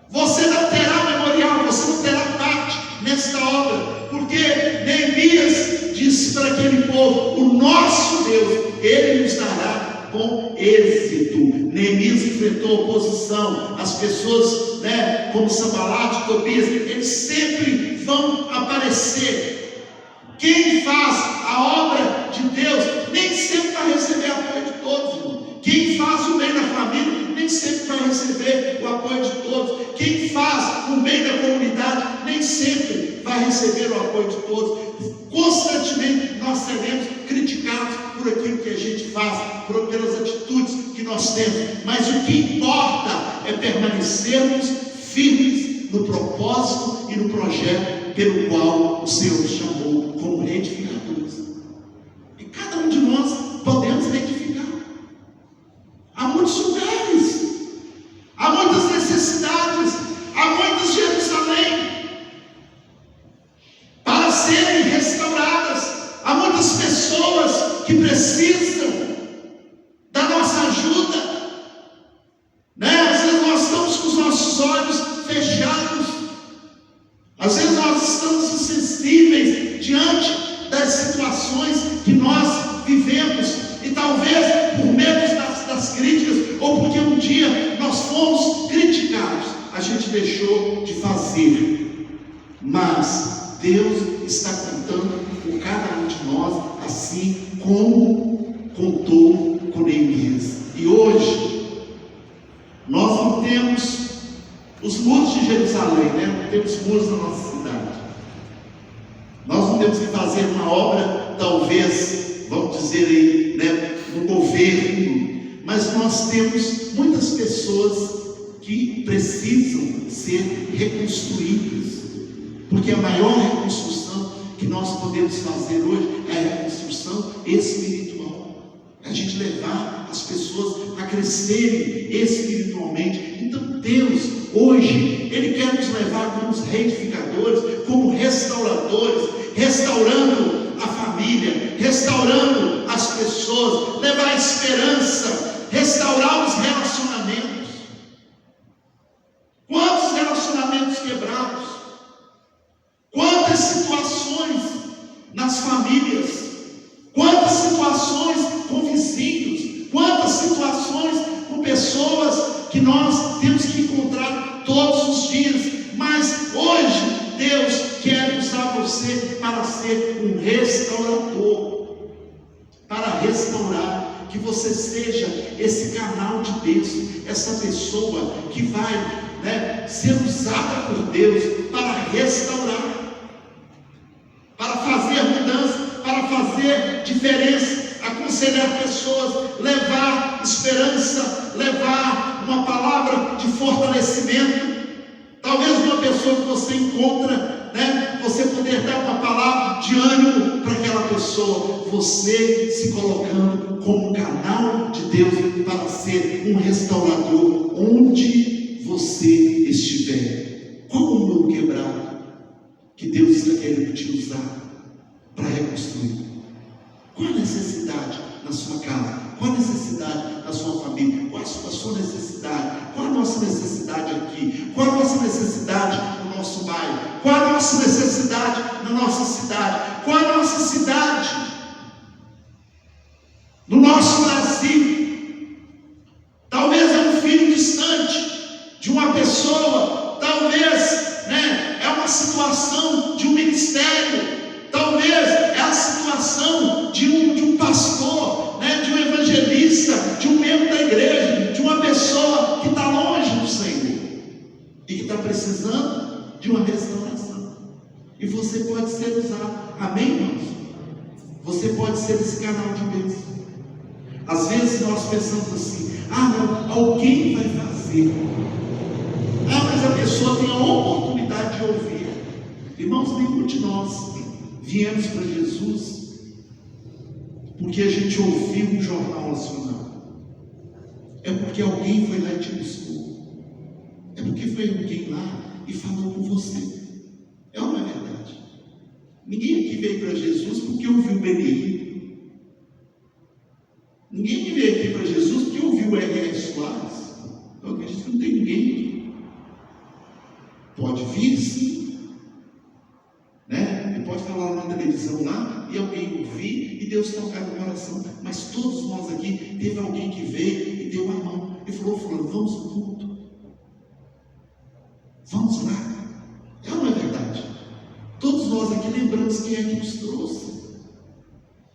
você não terá memorial, você não terá parte nesta obra, porque Neemias disse para aquele povo: o nosso Deus, Ele nos dará bom êxito. Neemias enfrentou oposição, as pessoas, como Sanbalate, Tobias, eles sempre vão aparecer. Quem faz a obra de Deus nem sempre vai receber apoio de todos, irmão. Quem faz o bem da família nem sempre vai receber o apoio de todos. Quem faz o bem da comunidade receber o apoio de todos. Constantemente nós seremos criticados por aquilo que a gente faz, pelas atitudes que nós temos. Mas o que importa é permanecermos firmes no propósito e no projeto pelo qual o Senhor nos chamou como reedificadores. E cada um de nós podemos reedificar. Há muitos lugares, há muitas necessidades, há muitas Jerusalém para serem restauradas. Há muitas pessoas que precisam da nossa ajuda, né? Às vezes nós estamos com os nossos olhos fechados, às vezes nós estamos insensíveis diante das situações que nós vivemos, e talvez por medo das críticas, ou porque um dia nós fomos criticados, a gente deixou de fazer. Mas Deus está contando com cada um de nós, assim como contou com Neemias. E hoje nós não temos os muros de Jerusalém, né? Não temos muros na nossa cidade. Nós não temos que fazer uma obra, talvez, vamos dizer aí, né, no governo, mas nós temos muitas pessoas que precisam ser reconstruídas, porque a maior reconstrução que nós podemos fazer hoje é a reconstrução espiritual, é a gente levar as pessoas a crescerem espiritualmente. Então Deus hoje, Ele quer nos levar como reedificadores, como restauradores, restaurando a família, restaurando as pessoas, levar a esperança, restaurar os relacionamentos. Quantos relacionamentos quebrados, quantas situações nas famílias, quantas situações com vizinhos, quantas situações com pessoas que nós temos que encontrar todos os dias. Mas hoje Deus quer usar você para ser um restaurador, para restaurar, que você seja esse canal de bênção, essa pessoa que vai, né, ser usada por Deus para restaurar, para fazer mudança, para fazer diferença, aconselhar pessoas, levar esperança, levar uma palavra de fortalecimento. Talvez uma pessoa que você encontra, né, você poder dar uma palavra de ânimo para aquela pessoa, você se colocando como um canal de Deus para ser um restaurador onde você estiver. Qual o muro quebrado que Deus está querendo te usar para reconstruir? Qual a necessidade na sua casa? Qual a necessidade na sua família? Qual a sua necessidade? Qual a nossa necessidade aqui? Qual a nossa necessidade no nosso bairro? Qual a nossa necessidade na nossa cidade? Qual a nossa cidade no nosso Brasil? Talvez é um filho distante de uma pessoa, talvez, né, é uma situação de um ministério, talvez é a situação de um pastor, né, de um evangelista, de um membro da igreja, de uma pessoa que está longe do Senhor e que está precisando de uma restauração. E você pode ser usado. Amém, irmãos? Você pode ser esse canal de bênção. Às vezes nós pensamos assim: não, alguém vai fazer. Mas a pessoa tem a oportunidade de ouvir. Irmãos, nenhum de nós viemos para Jesus porque a gente ouviu um jornal nacional. É porque alguém foi lá e te buscou. É porque foi alguém lá e falou com você. É uma verdade. Ninguém aqui veio para Jesus porque ouviu o BNI. Ninguém aqui veio aqui para Jesus porque ouviu o R.R. Soares. Eu acredito que não tem ninguém aqui. Pode vir sim, né? Ele pode falar na televisão lá e alguém ouvir e Deus tocar no coração. Mas todos nós aqui, teve alguém que veio e deu a mão e falou: fulano, vamos no culto, vamos lá. É uma verdade. Todos nós aqui lembramos quem é que nos trouxe,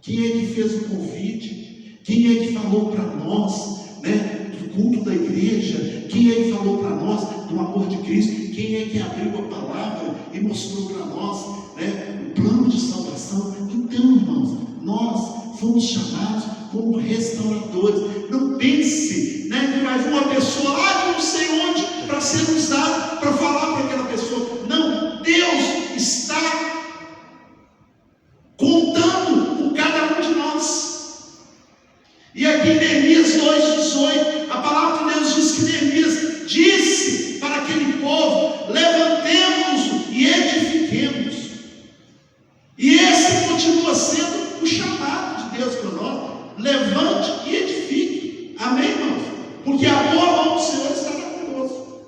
quem é que fez o convite, quem é que falou para nós, né, do culto da igreja, quem é que falou para nós do amor de Cristo. Quem é que abriu a palavra e mostrou para nós, né, o plano de salvação? Então, irmãos, nós fomos chamados como restauradores. Não pense, né, que vai vir uma pessoa lá de não sei onde para ser usado, para falar para aquela pessoa. Não, Deus está contando com cada um de nós. E aqui em Neemias 2,18, a palavra de Deus diz que Neemias disse para aquele povo: levantemos-nos e edifiquemos. E esse continua sendo o chamado de Deus para nós: levante e edifique. Amém, irmãos? Porque a boa mão do Senhor estará conosco.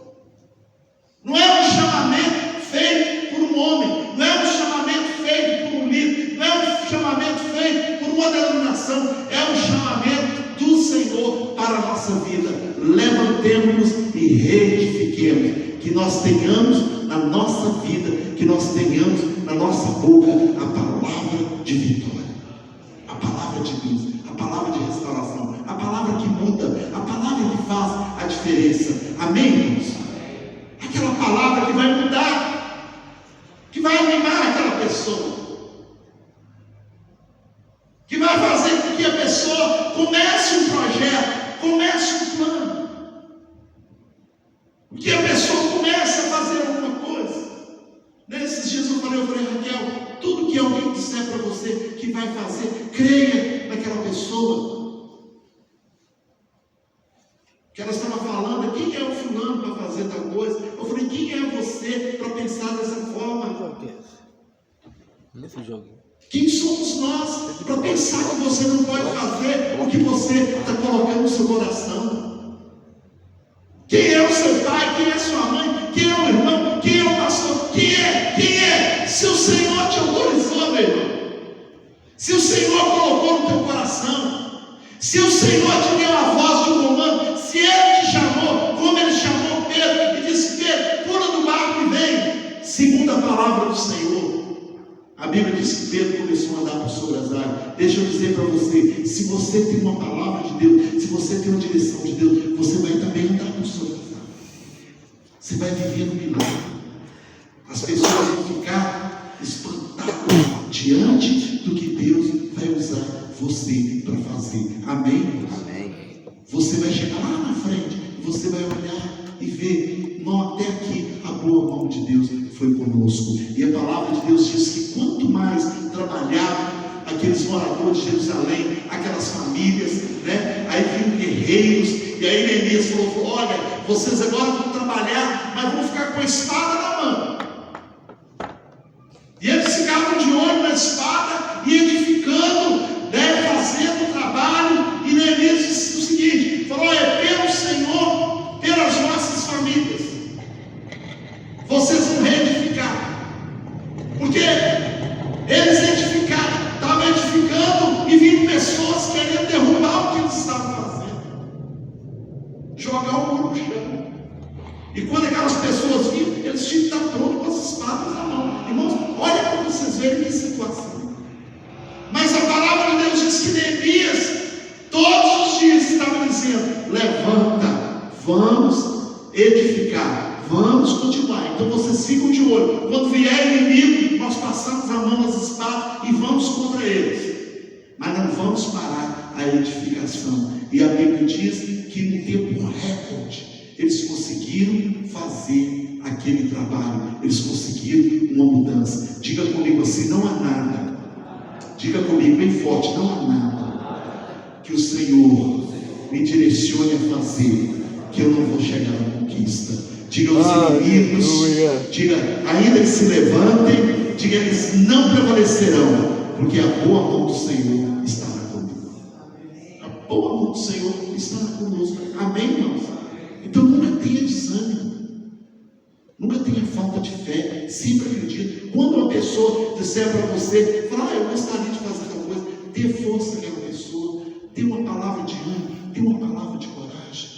Não é um chamamento feito por um homem, não é um chamamento feito por um líder, não é um chamamento feito por uma denominação, é um chamamento do Senhor para a nossa vida. Levantemos-nos e reedifiquemos. Que nós tenhamos na nossa vida, que nós tenhamos na nossa boca a palavra de vitória, a palavra de Deus, a palavra de restauração, a palavra que muda, a palavra que faz a diferença. Amém, irmãos? Aquela palavra que vai mudar, que vai animar aquela pessoa, que vai fazer com que a pessoa comece um projeto, comece um plano, que a pessoa comece a fazer alguma coisa. Nesses dias eu falei, Raquel, tudo que alguém disser para você que vai fazer, creia naquela pessoa. Que ela estava falando, quem é o fulano para fazer tal coisa? Eu falei, quem é você para pensar dessa forma? Nesse jogo. Quem somos nós para pensar que você não pode fazer o que você está colocando no seu coração? Quem é o seu pai? Quem é a sua mãe? Quem é o irmão? Quem é o pastor? Quem é? Quem é? Se o Senhor te autorizou, meu irmão, se o Senhor colocou no teu coração, se o Senhor te deu a voz de comando, se Ele te chamou, como Ele chamou Pedro e disse: Pedro, pula do barco e vem, segundo a palavra do Senhor. A Bíblia diz que Pedro começou a andar por sobre as águas. Deixa eu dizer para você, se você tem uma palavra de Deus, se você tem uma direção de Deus, você vai também andar por sobre as águas. Você vai viver no milagre. As pessoas vão ficar espantadas diante do que Deus vai usar você para fazer. Amém? Amém. Você vai chegar lá na frente, você vai olhar e ver, não, até aqui a boa mão de Deus foi conosco. E a palavra de Deus diz que quanto mais trabalhavam aqueles moradores de Jerusalém, aquelas famílias, né? Aí vinham guerreiros, e aí Neemias falou: olha, vocês agora vão trabalhar, mas vão ficar com a espada na mão. E eles ficavam de olho na espada e edificando, né? Fazendo o trabalho. E Neemias disse o seguinte: falou, olha, pelo Senhor, pelas nossas famílias, vocês vão reedificar. Porque eles edificaram, estavam edificando e viram pessoas querendo derrubar o que eles estavam fazendo, jogar o muro no chão. E quando aquelas pessoas viram, eles tinham que estar prontos com as espadas na mão. Irmãos, olha para vocês verem que situação. Mas a palavra de Deus diz que Neemias todos os dias estava dizendo: levanta, vamos edificar, vamos continuar. Então vocês ficam de olho. Quando vier inimigo, nós passamos a mão nas espadas e vamos contra eles. Mas não vamos parar a edificação. E a Bíblia diz que no tempo recorde eles conseguiram fazer aquele trabalho. Eles conseguiram uma mudança. Diga comigo assim: não há nada. Diga comigo bem forte: não há nada que o Senhor me direcione a fazer que eu não vou chegar à conquista. Diga aos inimigos, diga, ainda que se levantem, diga, eles não prevalecerão, porque a boa mão do Senhor estará conosco. A boa mão do Senhor estará conosco. Amém, irmãos? Então nunca tenha desânimo, nunca tenha falta de fé, sempre acredite. Quando uma pessoa disser para você, fala, eu gostaria de fazer tal coisa, dê força àquela pessoa, dê uma palavra de ânimo, dê uma palavra de coragem,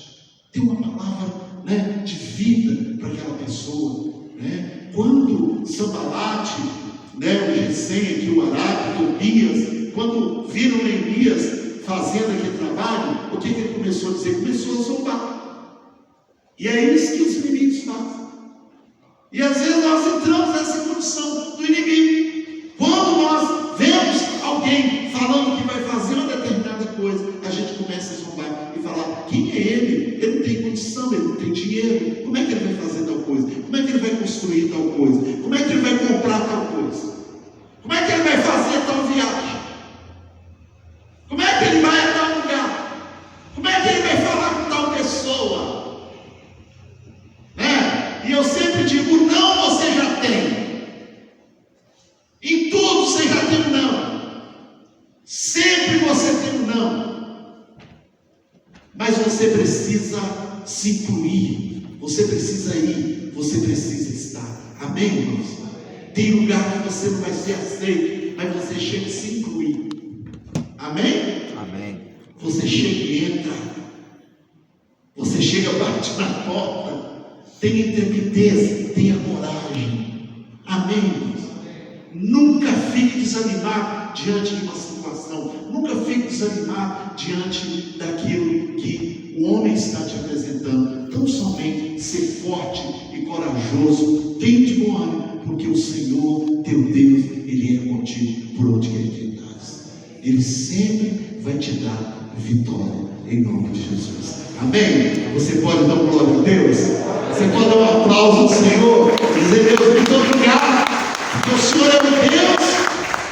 dê uma palavra, né, de vida para aquela pessoa, né? Quando Sambalate, né, o Gesem aqui, o Araque, o Tobias, quando viram Neemias fazendo aquele trabalho, o que ele começou a dizer? Começou a zombar. E é isso que os inimigos fazem. E às vezes nós entramos nessa condição do inimigo. Quando nós vemos alguém falando que vai fazer uma determinada coisa, a gente começa a zombar e falar: quem é ele? Ele não tem condição, ele não tem dinheiro. Como é que ele vai fazer tal coisa? Como é que ele vai construir tal coisa? Como é que ele vai comprar tal coisa? Como é que ele vai fazer tal viagem? Como é que ele vai a tal lugar? Como é que ele vai falar com tal pessoa? Né? E eu sempre digo: não, você já tem. Em tudo você já tem um não. Sempre você tem um não. Mas você precisa se incluir. Você precisa ir. Você precisa estar. Amém, irmãos? Tem lugar que você não vai ser aceito, mas você chega e se inclui. Amém? Amém. Você chega e entra. Você chega, bate na porta. Tenha intrepidez, tenha coragem. Amém, irmãos? Nunca fique desanimado diante de uma situação. Nunca fique desanimado diante daquilo que o homem está te apresentando. Tão somente ser forte e corajoso. Tenha de bom ânimo, porque o Senhor, teu Deus, Ele é contigo por onde quer que andares. Ele sempre vai te dar vitória, em nome de Jesus. Amém? Você pode dar glória a Deus? Você pode dar um aplauso ao Senhor? Dizer: Deus, muito obrigado, porque o Senhor é o Deus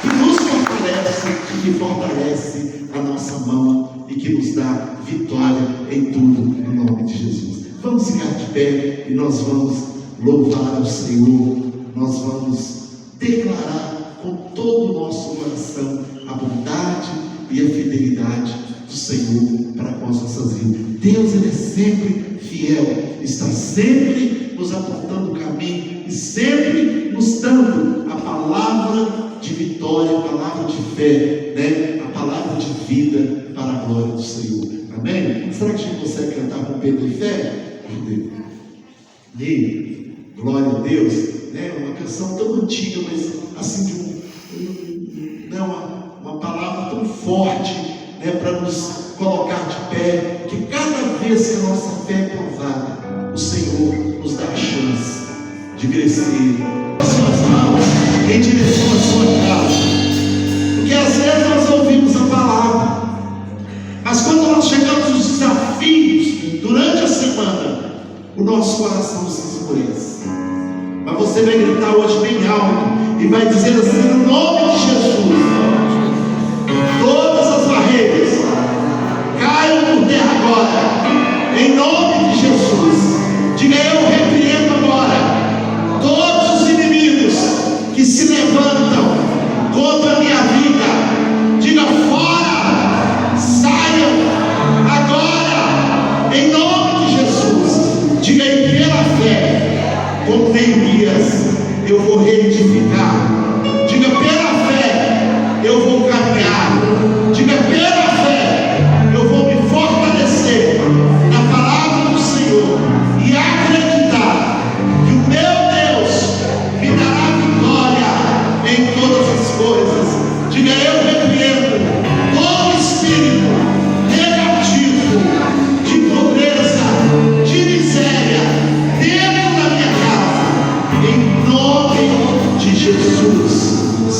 que nos fortalece, que fortalece a nossa mão e que nos dá vitória em tudo, no nome de Jesus. Vamos ficar de pé e nós vamos louvar ao Senhor. Nós vamos declarar com todo o nosso coração a bondade e a fidelidade do Senhor para com as nossas vidas. Deus, Ele é sempre fiel, está sempre nos apontando o caminho e sempre nos dando a palavra de vitória, a palavra de fé, né? A palavra de vida para a glória do Senhor. Amém? Será que a gente consegue cantar com Pedro e fé? Glória a Deus, né? Uma canção tão antiga, mas assim uma palavra tão forte, né? Para nos colocar de pé, que cada vez que a nossa fé é provada, o Senhor nos dá a chance de crescer as suas mãos em direção à sua casa. Porque às vezes nós ouvimos a palavra, mas quando nós chegamos nos desafios durante a semana, o nosso coração se escurece. Mas você vai gritar hoje bem alto e vai dizer assim: no nome de Jesus, todas as barreiras caiam por terra agora, em nome de Jesus. Diga: eu repreendo agora todos os inimigos que se levantam contra a minha vida. Diga: fora, saiam agora, em nome de Jesus. Diga: e pela fé, como Neemias, eu vou reedificar